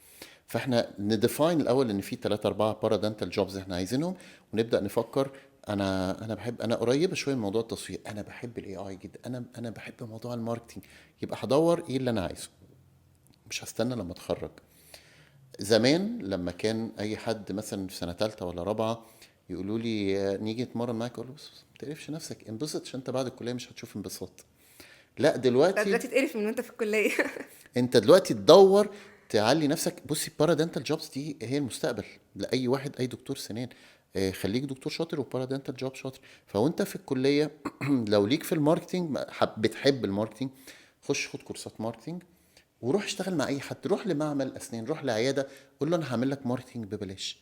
Speaker 2: فاحنا نديفاين الاول ان في 3 4 بارادنتال جوبز احنا عايزينهم، ونبدا نفكر. انا قريبه شويه من موضوع التصوير، انا بحب الاي اي جدا، انا بحب موضوع الماركتينج. يبقى هدور ايه اللي انا عايزه، مش هستنى لما اتخرج. زمان لما كان اي حد مثلا في سنه ثالثه ولا رابعه يقولوا لي نيجي نتمرن معاك، اقول له بص ما تقرفش نفسك، انبسط عشان انت بعد الكليه مش هتشوف انبساط. لا
Speaker 1: لا
Speaker 2: دلوقتي،
Speaker 1: دلوقتي تقرف من وانت في الكليه.
Speaker 2: انت دلوقتي تدور تعلي نفسك. بصي بارادنتال جوبز دي هي المستقبل لاي واحد، اي دكتور سنان. خليك دكتور شاطر وبارادنتال جوب شاطر. فوانت في الكليه لو ليك في الماركتينج، بتحب الماركتينج، خش خد كورسات ماركتينج، وروح اشتغل مع اي حد. روح لمعمل اسنان، روح لعياده، قول له انا هعمل لك ماركتينج ببلاش.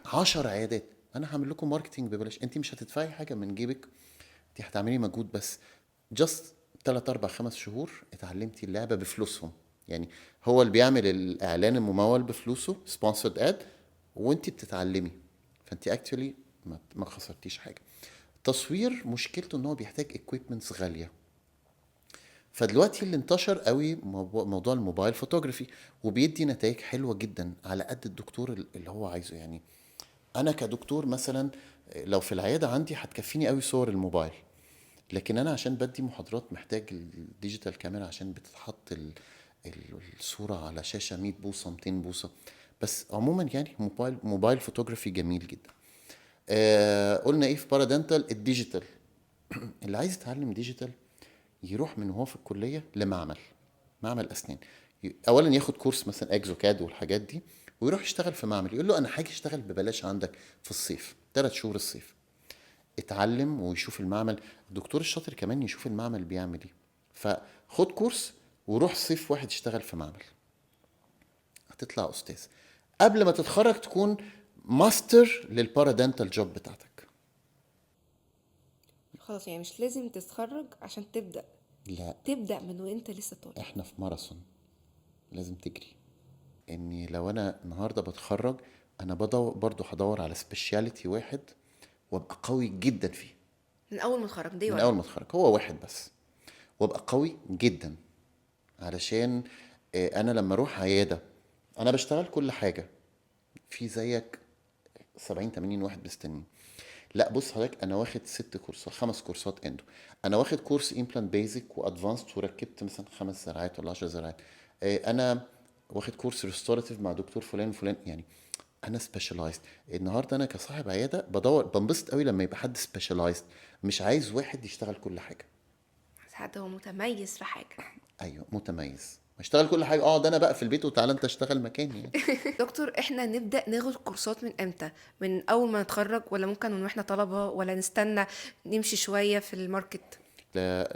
Speaker 2: 10 عيادات انا هعمل لكم ماركتينج ببلاش، انت مش هتدفعي حاجه من جيبك، انت هتعملي مجهود بس. جاست 3 4 5 شهور اتعلمتي اللعبه بفلوسهم. يعني هو اللي بيعمل الاعلان الممول بفلوسه سبونسرد اد، وانت بتتعلمي. فانت اكشولي ما خسرتيش حاجه. التصوير مشكلته ان هو بيحتاج اكويبمنتس غاليه. فدلوقتي اللي انتشر قوي موضوع الموبايل فوتوغرافي، وبيدي نتائج حلوه جدا على قد الدكتور اللي هو عايزه. يعني انا كدكتور مثلا لو في العياده عندي هتكفيني قوي صور الموبايل، لكن انا عشان بدي محاضرات محتاج الديجيتال كاميرا عشان بتتحط الصوره على شاشه 100 بوصه 200 بوصه. بس عموما يعني موبايل فوتوغرافي جميل جدا. قلنا ايه في بارادنتال؟ الديجيتال. اللي عايز يتعلم ديجيتال يروح من وهو في الكليه لمعمل، معمل اسنان. اولا ياخد كورس مثلا اكزوكاد والحاجات دي، ويروح يشتغل في معمل. يقول له انا هاجي اشتغل ببلاش عندك في الصيف 3 شهور الصيف. اتعلم ويشوف المعمل. الدكتور الشاطر كمان يشوف المعمل بيعمل ايه. فخد كورس وروح صيف واحد اشتغل في معمل، هتطلع استاذ. قبل ما تتخرج تكون ماستر للبارادنتال جوب بتاعتك.
Speaker 1: خلاص، يعني مش لازم تتخرج عشان تبدا،
Speaker 2: لا،
Speaker 1: تبدا من وانت لسه طالب.
Speaker 2: احنا في ماراثون، لازم تجري. اني لو انا النهارده بتخرج، انا برضو هدور على سبيشاليتي واحد وابقى قوي جدا فيه.
Speaker 1: من اول ما اتخرج دي
Speaker 2: من
Speaker 1: 1.
Speaker 2: اول ما اتخرج هو واحد بس، وابقى قوي جدا. علشان انا لما اروح عياده انا بشتغل كل حاجه، في زيك 70 80 واحد مستنيين. لا بص حضرتك، انا واخد 6 كورسات 5 كورسات اندو. انا واخد كورس امبلانت بيزك وادفانسد وركبت مثلا 5 زراعات ولا 10 زراعات. انا واخد كورس ريستوراتيف مع دكتور فلان فلان. يعني انا سبيشاليزد. النهارده انا كصاحب عياده بدور بنبسط قوي لما يبقى حد سبيشاليزد، مش عايز واحد يشتغل كل حاجه.
Speaker 1: حد هو متميز في حاجه.
Speaker 2: ايوه متميز، اشتغل كل حاجه. اقعد انا بقى في البيت وتعالى انت اشتغل مكاني يعني.
Speaker 1: دكتور، احنا نبدا ناخد كورسات من امتى؟ من اول ما نتخرج، ولا ممكن من واحنا طلبه، ولا نستنى نمشي شويه في الماركت؟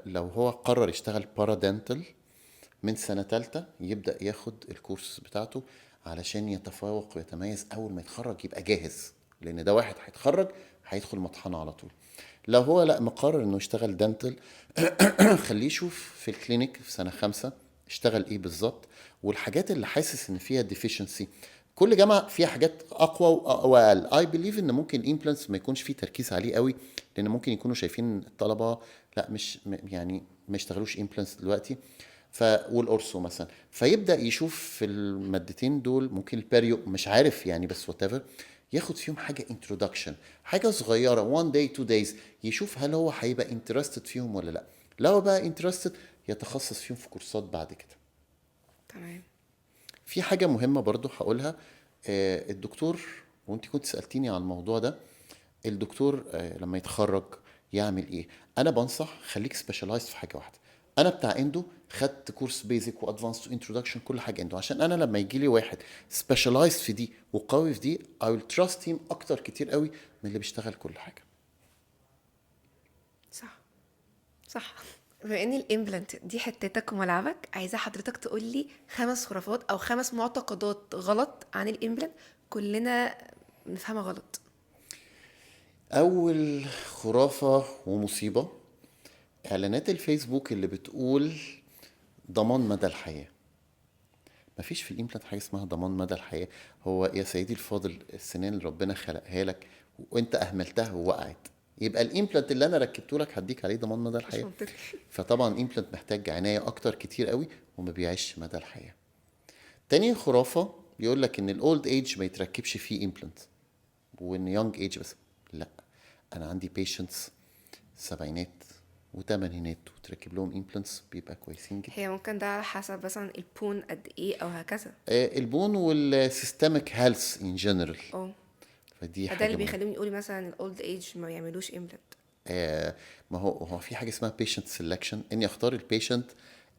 Speaker 2: لو هو قرر يشتغل بارادنتال من سنة تالتة يبدأ ياخد الكورس بتاعته علشان يتفوق ويتميز. أول ما يتخرج يبقى جاهز، لأن ده واحد هيتخرج هيدخل مطحنة على طول. لو هو لا مقرر إنه يشتغل دنتال، خليه يشوف في الكلينيك في سنة 5 اشتغل إيه بالظبط، والحاجات اللي حاسس إن فيها ديفيشنسي. كل جامعة فيها حاجات أقوى وأقل. أي بليف إن ممكن الإمبلانتس ما يكونش فيه تركيز عليه قوي، لأن ممكن يكونوا شايفين الطلبة لا مش يعني ما يشتغلوش امبلانتس دلوقتي. والأورسو مثلا، فيبدأ يشوف في المادتين دول، ممكن البيريو مش عارف يعني، بس whatever، ياخد فيهم حاجة introduction، حاجة صغيرة 1 day 2 days، يشوف هل هو هيبقى interested فيهم ولا لا. لو بقى interested يتخصص فيهم في كورسات بعد كده.
Speaker 1: تمام.
Speaker 2: في حاجة مهمة برضو هقولها. الدكتور، وانت كنت سألتيني عن الموضوع ده، الدكتور لما يتخرج يعمل ايه؟ انا بنصح خليك سبيشالايزد في حاجه واحده. انا بتاع اندو، خدت كورس بيزك وادفانسد وانتروداكشن كل حاجه اندو، عشان انا لما يجي لي واحد سبيشالايزد في دي وقوي في دي I will trust him اكتر كتير قوي من اللي بيشتغل كل حاجه.
Speaker 1: صح. صح. بما ان الامبلانت دي حتتك وملعبك، عايزه حضرتك تقول لي 5 خرافات او 5 معتقدات غلط عن الامبلانت كلنا بنفهمها غلط.
Speaker 2: اول خرافه ومصيبه، اعلانات الفيسبوك اللي بتقول ضمان مدى الحياه. مفيش في الامبلانت حاجه اسمها ضمان مدى الحياه. هو يا سيدي الفاضل، السنان اللي ربنا خلقها لك وانت اهملتها ووقعت، يبقى الامبلانت اللي انا ركبته لك هديك عليه ضمان مدى
Speaker 1: مش
Speaker 2: الحياه؟
Speaker 1: منطقي.
Speaker 2: فطبعا الامبلانت محتاج عنايه اكتر كتير قوي، وما بيعيش مدى الحياه. تاني خرافه يقول لك ان الاولد ايج ما يتركبش فيه امبلانت، وان يونج ايج بس. لا، انا عندي بيشنتس سبعينات وثمانينات وتركب لهم امبلانتس بيبقى كويسين جدا.
Speaker 1: هي ممكن ده على حسب مثلا البون قد ايه او هكذا.
Speaker 2: البون والسيستمك هيلث ان جنرال،
Speaker 1: اه.
Speaker 2: فدي
Speaker 1: فده اللي
Speaker 2: حاجه مهمه.
Speaker 1: بيخليهم يقولوا مثلا الاولد ايج ما يعملوش امبلانت.
Speaker 2: ما هو في حاجه اسمها patient selection، اني اختار البيشنت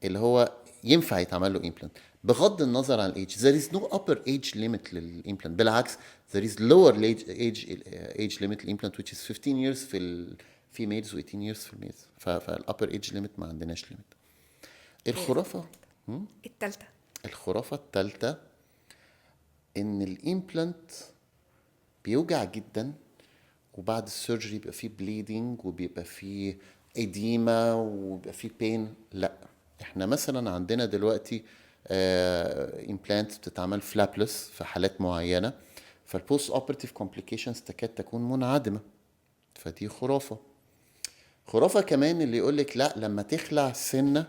Speaker 2: اللي هو ينفع يتعمل له implant بغض النظر عن الايدج. there is no upper age limit للimplant، بالعكس there is lower age limit للimplant which is 15 years في الفيميلز و 18 years في الميلز. فالupper age limit ما عندناش limit.
Speaker 1: هي
Speaker 2: الخرافه
Speaker 1: التالتة.
Speaker 2: الخرافه الثالثه ان الامبلانت بيوجع جدا، وبعد السيرجري بيبقى فيه بليدنج وبيبقى فيه اديما وبيبقى فيه بين. لا، احنا مثلا عندنا دلوقتي امبلانت بتتعمل فلابلس في حالات معينه، فالبوست اوبرتيف كومبليكيشنز تكاد تكون منعدمه. فدي خرافه. خرافه كمان اللي يقول لك لا لما تخلع سنه،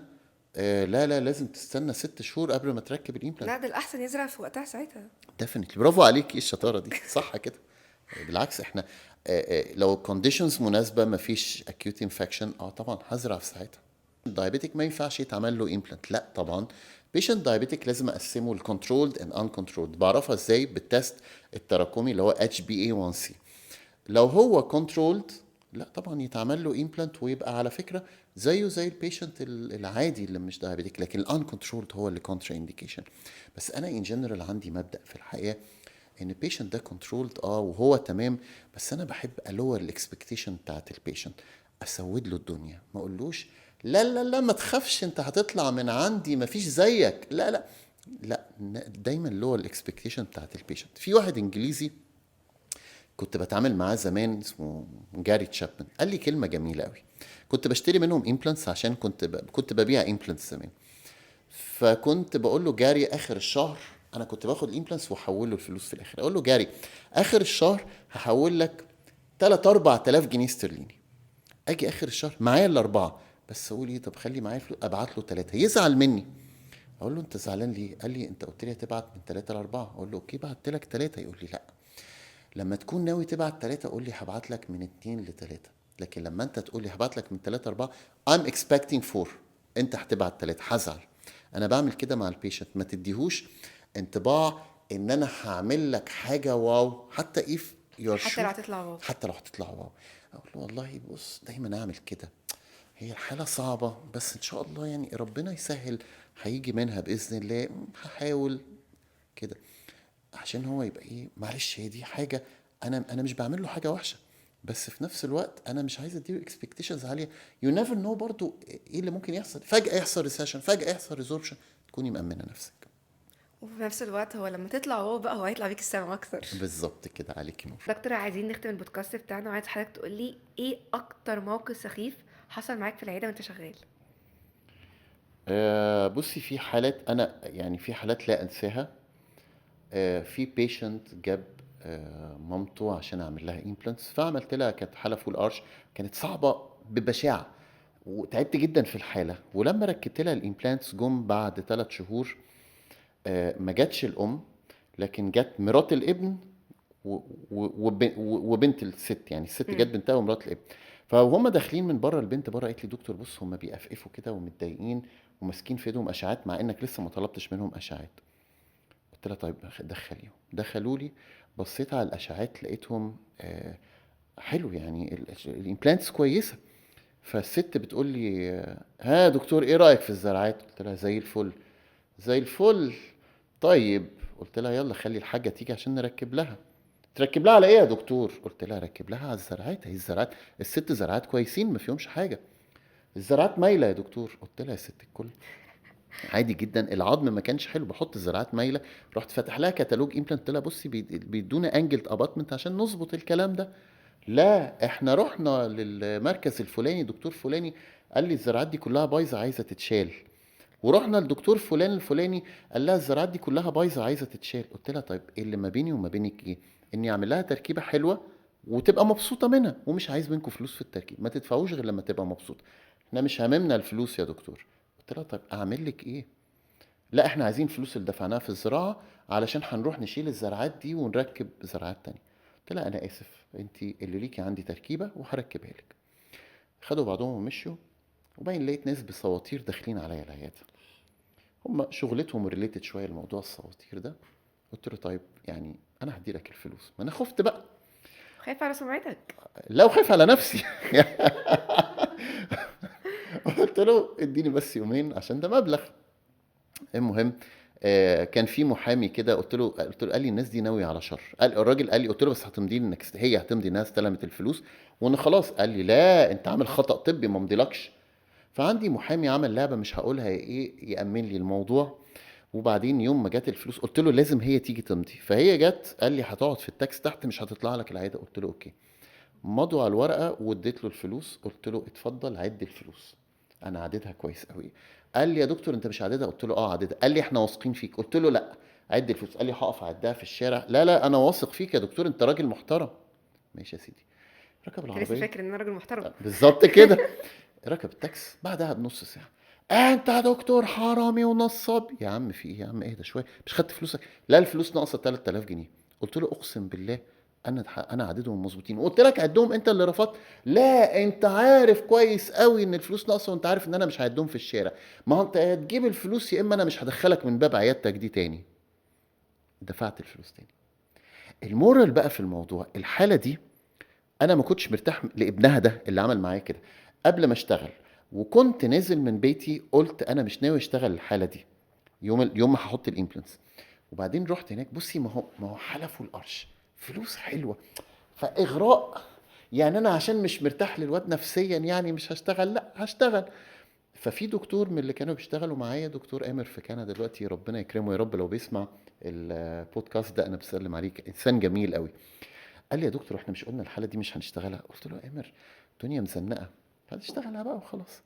Speaker 2: لا لا لازم تستنى 6 شهور قبل ما تركب الامبلانت.
Speaker 1: لا، ده الاحسن يزرع في وقتها ساعتها.
Speaker 2: ديفينتلي، برافو عليك، ايه الشطاره دي، صح كده. بالعكس احنا لو كونديشنز مناسبه، مفيش اكيوت انفكشن، طبعا هزرع في ساعتها. الدايابيتك ما ينفعش يتعمل له امبلانت، لا طبعا. بيشنت دايابيتك لازم اقسمه لكنترولد اند ان كنترولد. بعرفها ازاي؟ بالتست التراكمي اللي هو HbA1c. لو هو كنترولد، لا طبعا يتعمل له امبلانت، ويبقى على فكره زيه زي البيشنت العادي اللي مش دايابيتك. لكن الان كنترولد هو اللي كونترا انديكيشن. بس انا ان جنرال عندي مبدا في الحياه ان البيشنت ده كنترولد وهو تمام، بس انا بحب الور الاكسبكتيشن بتاعت البيشنت، اسود له الدنيا، ما اقولوش لا لا لا ما تخافش انت هتطلع من عندي ما فيش زيك، لا لا لا. دايما لور الاكسبكتيشن بتاعت البيشنت. في واحد انجليزي كنت بتعامل معاه زمان اسمه جاري تشابمان، قال لي كلمه جميله قوي. كنت بشتري منهم امبلانتس عشان كنت ببيع امبلانتس زمان. فكنت بقول له جاري اخر الشهر، انا كنت باخد الامبلانس واحول له الفلوس في الاخر، اقول له جاري اخر الشهر هحول لك 3 4000 جنيه استرليني. اجي اخر الشهر معايا الاربعه، بس اقول ايه، طب خلي معايا فلوس ابعت له 3، يزعل مني. اقول له انت زعلان ليه؟ قال لي انت قلت لي هتبعت من 3 ل 4، اقول له اوكي بعت لك 3، يقول لي لا لما تكون ناوي تبعت 3 قول لي هبعت لك من 2 ل 3، لكن لما انت تقول لي هبعت لك من 3 ل 4 I'm expecting 4، انت هتبعت 3 هزعل. انا بعمل كده مع البيشنت، ما تديهوش انطباع ان انا هعمل لك حاجه واو، حتى if you're
Speaker 1: حتى لو
Speaker 2: sure،
Speaker 1: هتطلع واو.
Speaker 2: حتى لو هتطلع واو. اقول له والله بص دايما اعمل كده، هي الحالة صعبة بس ان شاء الله يعني ربنا يسهل، هيجي منها بإذن الله، هحاول كده. عشان هو يبقى ايه، معلش هي دي حاجه، انا مش بعمل له حاجه وحشه، بس في نفس الوقت انا مش عايز اديله اكسبكتيشنز عاليه. يو نيفر نو برضو ايه اللي ممكن يحصل، فجاه يحصل ريسيشن، فجاه يحصل ريزوربشن، تكوني مأمنه نفسك.
Speaker 1: وفي نفس الوقت هو لما تطلع واو بقى هو هيطلع بيك السما اكتر.
Speaker 2: بالظبط كده، عليكي نور.
Speaker 1: دكتور، عايزين نختم البودكاست بتاعنا وعايز حضرتك تقولي ايه اكتر موقف سخيف حصل معاك في العياده وانت شغال.
Speaker 2: بصي، في حالات انا يعني في حالات لا انساها. في بيشنت جاب مامته عشان اعمل لها امبلانتس، فعملت لها، كانت حاله فول ارش، كانت صعبه ببشاعه، وتعبت جدا في الحاله. ولما ركبت لها الامبلانتس جم بعد 3 شهور. ما جاتش الام، لكن جت مرات الابن وبنت الست. يعني الست جت
Speaker 1: امم.
Speaker 2: بنتها ومرات الابن. فهم داخلين من بره، البنت بره قالت لي دكتور بص هم بيقفقفوا كده ومتضايقين وماسكين في ايدهم اشعات مع انك لسه ما طلبتش منهم اشعات. قلت لها طيب دخليهم. دخلوا لي، بصيت على الاشعات لقيتهم حلو، يعني الامبلانتس كويسه. فالست بتقول لي ها يا دكتور ايه رايك في الزرعات؟ قلت لها زي الفل. زي الفل. طيب. قلت لها يلا خلي الحاجه تيجي عشان نركب لها. تركب لها على ايه يا دكتور؟ قلت لها ركب لها على الزرعات. هي الزرعات الست زرعات كويسين ما فيهمش حاجه. الزرعات مايله يا دكتور. قلت لها يا ست الكل عادي جدا، العظم ما كانش حلو بحط الزرعات مايله. رحت فاتح لها كتالوج امبلانت، قلت لها بصي بيدونا انجلد اباتمنت عشان نظبط الكلام ده. لا احنا رحنا للمركز الفلاني دكتور فلاني قال لي الزراعات دي كلها بايظه عايزه تتشال. ورحنا للدكتور فلان الفلاني قال لها الزراعات دي كلها بايظه عايزه تتشال. قلت لها طيب إيه اللي ما بيني وما بينك ايه؟ اني اعمل لها تركيبه حلوه وتبقى مبسوطه منها، ومش عايز منكم فلوس في التركيب، ما تدفعوش غير لما تبقى مبسوطه. احنا مش هاممنا الفلوس يا دكتور. قلت لها طيب اعمل لك ايه؟ لا احنا عايزين فلوس اللي دفعناها في الزراعه علشان هنروح نشيل الزراعات دي ونركب زراعات تانية. قلت لها انا اسف، انت اللي ليكي عندي تركيبه وهركبها لك. خدوا بعضهم ومشوا. وباين لقيت ناس بصواتير داخلين عليا العياده، هم شغلتهم ريليتد شويه لموضوع الصواتير ده. قلت له طيب يعني انا هدي لك الفلوس، ما انا خفت بقى.
Speaker 1: خايف على سمعتك.
Speaker 2: لو خايف على نفسي. قلت له اديني بس يومين عشان ده مبلغ. المهم كان في محامي كده، قلت له قال لي الناس دي ناويه على شر. الراجل قال لي، قلت له بس هتمضي لي انك هي هتمضي انها استلمت الفلوس وان خلاص. قال لي لا انت عامل خطأ طبي ما مضيلكش. فعندي محامي عمل لعبه مش هقولها ايه يأمن لي الموضوع. وبعدين يوم ما جت الفلوس قلت له لازم هي تيجي تمضي، فهي جت. قال لي هتقعد في التاكس تحت مش هتطلع لك العياده. قلت له اوكي. مضوا على الورقه واديت له الفلوس. قلت له اتفضل عد الفلوس، انا عددها كويس قوي. قال لي يا دكتور انت مش عددها؟ قلت له اه عددها. قال لي احنا واثقين فيك. قلت له لا عد الفلوس. قال لي هقف اعدها في الشارع. لا لا انا واثق فيك يا دكتور انت راجل محترم. ماشي يا سيدي. ركب
Speaker 1: انت لسه
Speaker 2: العربيه.
Speaker 1: فاكر ان انا راجل محترم؟
Speaker 2: بالظبط كده. ركب التاكس بعدها بنص ساعه. انت يا دكتور حرامي ونصاب. يا عم في ايه يا عم؟ اهدى شويه، مش خدت فلوسك؟ لا الفلوس ناقصه 3000 جنيه. قلت له اقسم بالله انا عددهم مظبوطين وقلت لك عدهم، انت اللي رفضت. لا انت عارف كويس قوي ان الفلوس ناقصه وانت عارف ان انا مش هعدهم في الشارع. ما هو انت هتجيب الفلوس يا اما انا مش هدخلك من باب عيادتك دي تاني. دفعت الفلوس تاني. المورال بقى في الموضوع الحاله دي، انا ما كنتش مرتاح لابنها ده اللي عمل معايا كده قبل ما اشتغل. وكنت نازل من بيتي قلت انا مش ناوي اشتغل الحاله دي يوم ما هحط الامبلانس. وبعدين رحت هناك بصي ما هو حلفوا القرش فلوس حلوه فاغراء. يعني انا عشان مش مرتاح للواد نفسيا يعني مش هشتغل؟ لا هشتغل. ففي دكتور من اللي كانوا بيشتغلوا معايا، دكتور آمر في كندا دلوقتي ربنا يكرمه يا رب لو بيسمع البودكاست ده، انا بسلم عليك، انسان جميل قوي. قال لي يا دكتور احنا مش قلنا الحاله دي مش هنشتغلها؟ قلت له يا امر الدنيا مزنقه هتشتغلها بقى وخلاص.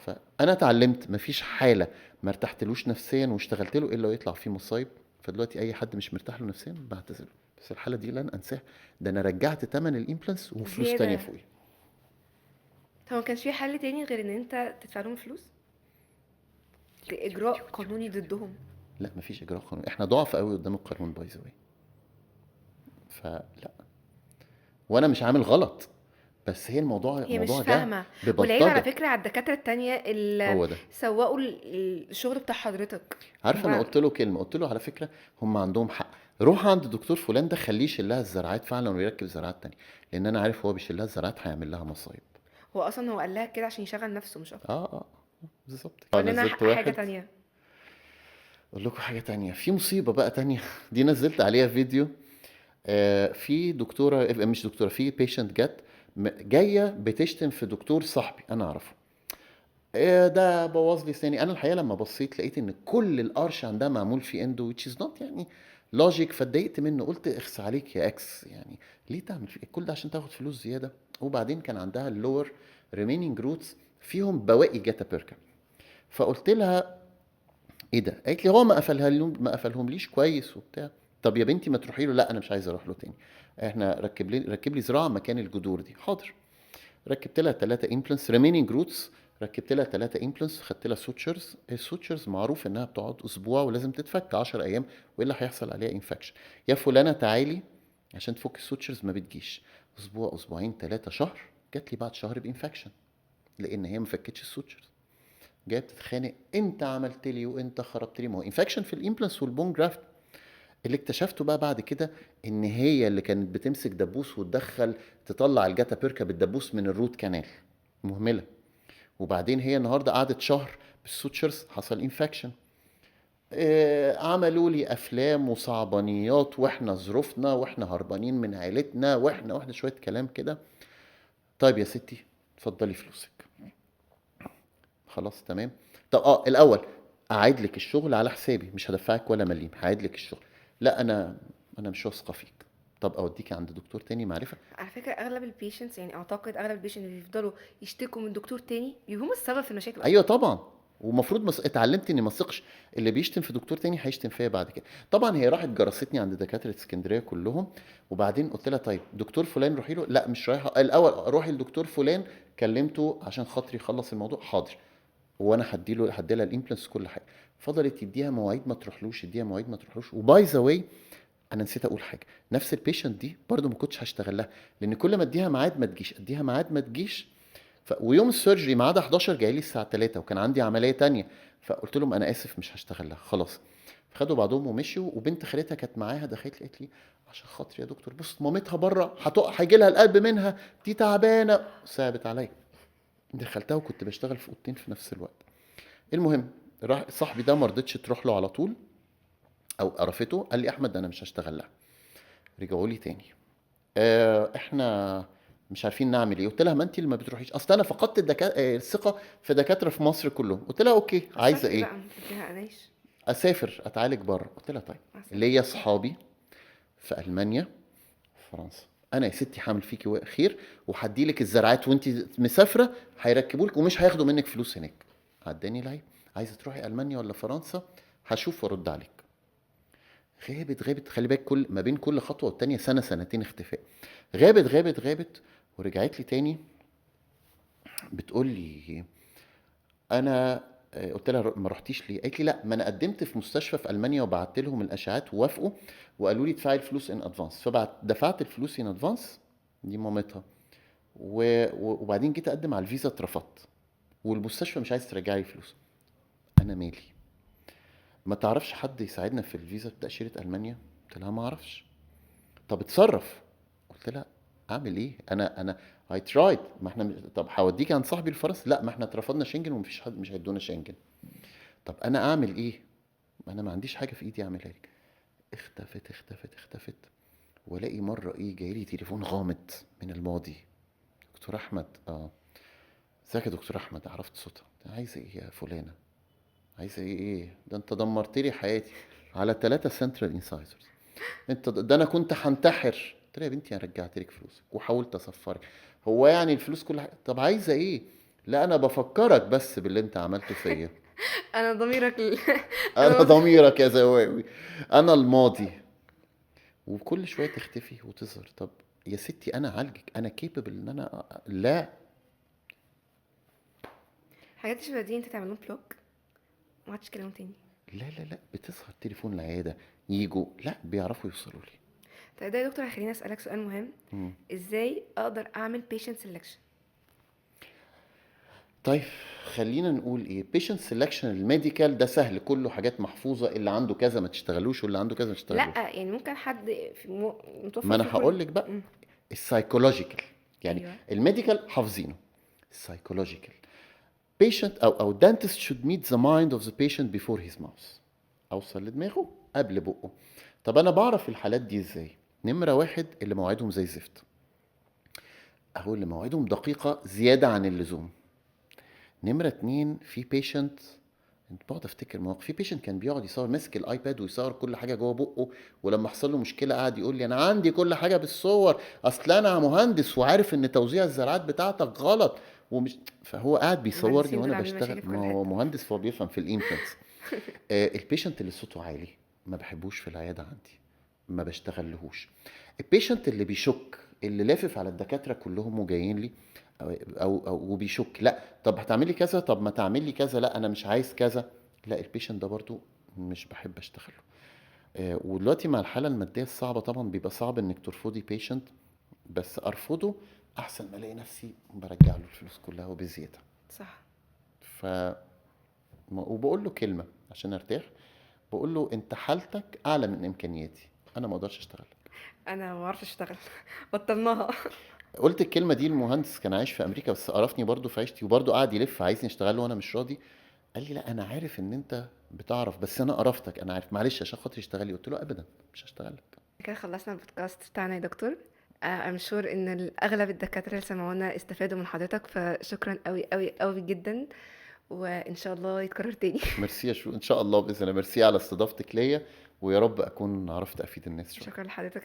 Speaker 2: فانا اتعلمت مفيش حاله ما ارتحتلوش نفسيا واشتغلت له الا ويطلع فيه مصايب. فدلوقتي اي حد مش مرتاح له نفسيا بعتذر. بس الحاله دي لن انساها. ده انا رجعت تمن الامبلانس وفلوس تانية
Speaker 1: زياده.
Speaker 2: فوقي.
Speaker 1: طب ما كانش في حل تاني غير ان انت تدفع لهم فلوس لاجراء قانوني ضدهم؟
Speaker 2: لا مفيش اجراء قانوني، احنا ضعف قوي قدام القانون باي ذا واي. فلا، وانا مش عامل غلط، بس هي
Speaker 1: هي مش
Speaker 2: الموضوع جه
Speaker 1: فاهمه. والعيب على
Speaker 2: ببلطجه.
Speaker 1: فكره على الدكاتره التانية اللي
Speaker 2: هو ده.
Speaker 1: سوقوا الشغل بتاع حضرتك.
Speaker 2: عارف انا
Speaker 1: هما
Speaker 2: قلت له كلمه، قلت له على فكره هم عندهم حق، روح عند دكتور فلان ده خليه يشيل لها الزراعات فعلا ويركب زراعات تانية، لان انا عارف هو بيشيل لها الزراعات هيعمل لها مصايب.
Speaker 1: هو اصلا هو قال لها كده عشان يشغل نفسه مش اكتر.
Speaker 2: اه بالظبط.
Speaker 1: قول لنا
Speaker 2: نزلت
Speaker 1: حاجه
Speaker 2: واحد.
Speaker 1: تانية.
Speaker 2: اقول لكم حاجه تانية، في مصيبه بقى تانية. دي نزلت عليها فيديو. في دكتوره، مش دكتوره، في بيشنت جت جايه بتشتم في دكتور صاحبي انا اعرفه. ده بوظ لي سناني. انا الحقيقه لما بصيت لقيت ان كل القرش عندها معمول في اندو which is not يعني لوجيك. فاتضايقت منه، قلت اخس عليك يا اكس، يعني ليه تعمل في كل ده عشان تاخد فلوس زياده؟ وبعدين كان عندها اللور ريمينينج روتس فيهم بواقي جاتا بيركا. فقلت لها ايه ده؟ قالت لي هو ما قفلهم ليش كويس وبتاع. طب يا بنتي ما تروحي له. لا انا مش عايزه اروح له تاني، احنا ركب لي زراعه مكان الجذور دي. حاضر. ركبت لها 3 امبلانس ريمينينج روتس، ركبت لها 3 امبلانس، خدت لها سوتشرز. السوتشرز معروف انها بتقعد اسبوع ولازم تتفك 10 ايام والا هيحصل عليها انفكشن. يا فلانه تعالي عشان تفك السوتشرز، ما بتجيش. اسبوع، اسبوعين، 3 شهر، جات لي بعد شهر بانفكشن لان هي ما فكتش السوتشرز. جايه بتتخانق، انت عملت لي وانت خربت لي. ما هو انفكشن في الامبلانس والبون جرافت. اللي اكتشفته بقى بعد كده ان هي اللي كانت بتمسك دبوس وتدخل تطلع الجاتا بيركا بالدبوس من الروت كانال، مهمله. وبعدين هي النهارده قعدت شهر بالسوتشرز، حصل انفكشن. عملوا لي افلام وصعبانيات واحنا ظروفنا واحنا هربانين من عيلتنا واحنا شويه كلام كده. طيب يا ستي اتفضلي فلوسك. خلاص تمام. طب الاول اعيد لك الشغل على حسابي، مش هدفعك ولا مليم، هعيد لك الشغل. لا انا مش واثقه فيك. طب اوديكي عند دكتور تاني معرفه.
Speaker 1: على فكرة اغلب البيشنتس، يعني اعتقد اغلب البيشنتس اللي بيفضلوا يشتكوا من دكتور تاني بيبقوا هم السبب في المشاكل
Speaker 2: ايوه
Speaker 1: اصلا.
Speaker 2: طبعا. ومفروض اتعلمت اني ما اثقش. اللي بيشتم في دكتور تاني هيشتم فيا بعد كده. طبعا هي راحت جرستني عند دكاتره اسكندريه كلهم. وبعدين قلت لها طيب دكتور فلان روحي له. لا مش رايحه، الاول روحي لدكتور فلان، كلمته عشان خاطري يخلص الموضوع. حاضر. وانا هدي لها الامبلانس كل حاجه. فضلت يديها مواعيد ما تروحلوش، يديها مواعيد ما تروحلوش. وباي ذا واي انا نسيت اقول حاجه، نفس البيشنت دي برضو ما كنتش هشتغل لها، لان كل ما اديها ميعاد ما تجيش، اديها ميعاد ما تجيش. ويوم السيرجري ميعادها 11 جاي لي الساعه 3 وكان عندي عمليه تانية. فقلت لهم انا اسف مش هشتغل لها خلاص. فخدوا بعضهم ومشيوا. وبنت خالتها كانت معاها، دخلت قالت لي عشان خاطري يا دكتور بص مامتها بره هيجي لها القلب منها، دي تعبانه. صعبت عليا. دخلتها وكنت بشتغل في اوضتين في نفس الوقت. المهم راح صاحبي ده ما رضتش تروح له على طول او قرفته، قال لي احمد انا مش هشتغل لها. رجعوا لي تاني. احنا مش عارفين نعمل ايه. قلت لها ما انت اللي ما بتروحيش، اصل انا فقدت الثقه في دكاتره في مصر كلهم. قلت لها اوكي عايزه
Speaker 1: اثرتي
Speaker 2: ايه؟
Speaker 1: بقى، ما تديهاش.
Speaker 2: اسافر اتعالج بره. قلت لها طيب
Speaker 1: اثرتي.
Speaker 2: ليا اصحابي في المانيا، فرنسا. انا يا ستي حامل فيكي خير، وهدي لك الزرعات وانت مسافره، هيركبوا لك ومش هياخدوا منك فلوس هناك. عداني العيب. عايزه تروحي المانيا ولا فرنسا؟ هشوف وارد عليك. غابت خلي بالك، كل ما بين كل خطوه والتانيه سنه سنتين اختفاء. غابت ورجعت لي تاني. بتقول لي انا قلت لها ما رحتيش ليه؟ قالت لي لا ما انا قدمت في مستشفى في المانيا وبعت لهم الاشعاعات ووافقوا وقالوا لي ادفعي الفلوس ان ادفانس. دفعت الفلوس ان ادفانس. دي مامتها. وبعدين جيت اقدم على الفيزا اترفضت، والمستشفى مش عايز ترجع لي فلوس. انا مالي؟ ما تعرفش حد يساعدنا في الفيزا بتاشيره المانيا؟ قلت لها ما اعرفش. طب اتصرف. قلت لها اعمل ايه؟ انا اي ترايد. ما احنا طب هوديك عند صاحبي الفرنسي؟ لا ما احنا اترفضنا شنجن ومفيش حد مش هيدونا شنجن. طب انا اعمل ايه؟ ما انا ما عنديش حاجه في ايدي اعملها لك. اختفت. والاقي مره جاي لي تليفون غامض من الماضي. دكتور احمد. ازيك يا دكتور احمد؟ عرفت صوتها. عايزه ايه يا فلانه؟ عايزه ايه؟ ده انت دمرت لي حياتي على 3 سنترال انسايزرز. ده انا كنت هنتحر. قلت لها يا بنتي انا رجعت لك فلوسك وحاولت اسفرك. هو يعني الفلوس كل حاجه؟ طب عايزه ايه؟ لا انا بفكرك بس باللي انت عملته فيا.
Speaker 1: انا ضميرك
Speaker 2: انا
Speaker 1: انا
Speaker 2: ضميرك يا زواوي. انا الماضي. وكل شويه تختفي وتظهر. طب يا ستي انا اعالجك، انا كيبل ان انا لا.
Speaker 1: حاجات شبه دي انت تعمل لهم بلوك، ما عادش كلام تاني.
Speaker 2: لا بتظهر تليفون العياده، يجوا لا بيعرفوا يوصلوا لي.
Speaker 1: طيب ده يا دكتور هيخليني اسالك سؤال مهم. ازاي اقدر اعمل patient selection؟
Speaker 2: طيب خلينا نقول ايه، patient selection الميديكال ده سهل، كله حاجات محفوظه، اللي عنده كذا ما تشتغلوش واللي عنده كذا ما تشتغلوش.
Speaker 1: لا يعني ممكن حد في
Speaker 2: ما
Speaker 1: متوفر
Speaker 2: انا
Speaker 1: في كل.
Speaker 2: هقول لك بقى.
Speaker 1: مم.
Speaker 2: السايكولوجيكال يعني
Speaker 1: ايوه.
Speaker 2: الميديكال حافظينه. السايكولوجيكال patient او dentist should meet the mind of the patient before his mouth. اوصل لدماغه قبل بقه. طب انا بعرف الحالات دي ازاي؟ نمره واحد اللي مواعيدهم زي الزفت، او اللي مواعيدهم دقيقه زياده عن اللزوم. نمره اتنين في بيشنت، انت بقعد افتكر مواقف في بيشنت كان بيقعد يصور ماسك الايباد ويصور كل حاجه جوه بقه، ولما حصل له مشكله قعد يقول لي انا عندي كل حاجه بالصور، اصل انا مهندس وعارف ان توزيع الزراعات بتاعتك غلط ومش. فهو قاعد بيصورني
Speaker 1: المهندسين دول
Speaker 2: وانا
Speaker 1: عاملين
Speaker 2: بشتغل.
Speaker 1: مشاكل في
Speaker 2: ما
Speaker 1: كل
Speaker 2: هو
Speaker 1: حته.
Speaker 2: مهندس فهو بيفهم في الامبلانتس. البيشنت اللي صوته عالي ما بحبوش في العياده عندي، ما بشتغلهوش. البيشنت اللي بيشك، اللي لافف على الدكاتره كلهم وجايين لي، او وبيشك، لا طب هتعملي كذا، طب ما تعمل لي كذا، لا انا مش عايز كذا، لا البيشنت ده برضو مش بحب اشتغل له. ودلوقتي مع الحالة المادية الصعبة طبعا بيبقى صعب انك ترفضي بيشنت، بس ارفضه احسن ما الاقي نفسي برجع له الفلوس كلها وبزيادة.
Speaker 1: صح.
Speaker 2: ف وبقول له كلمة عشان ارتاح، بقول له انت حالتك اعلى من امكانياتي، انا ما اقدرش اشتغل.
Speaker 1: انا ما بعرفش اشتغل. بطلناها.
Speaker 2: قلت الكلمة دي المهندس كان عايش في امريكا بس قرفني برضو في عيشتي، وبرضو قعد يلف عايزني اشتغل له وانا مش راضي. قال لي لا انا عارف ان انت بتعرف بس انا قرفتك، انا عارف معلش عشان خاطر اشتغلي. قلت له ابدا مش هشتغل لك.
Speaker 1: كده خلصنا البودكاست بتاعنا يا دكتور. I'm sure ان اغلب الدكاترة اللي سمعونا استفادوا من حضرتك، فشكرا قوي قوي قوي جدا، وان شاء الله يتكرر تاني.
Speaker 2: ميرسي يا شو، ان شاء الله باذن الله. ميرسي على استضافتك ليا، ويا رب اكون عرفت افيد الناس شويه.
Speaker 1: شكرا لحضرتك.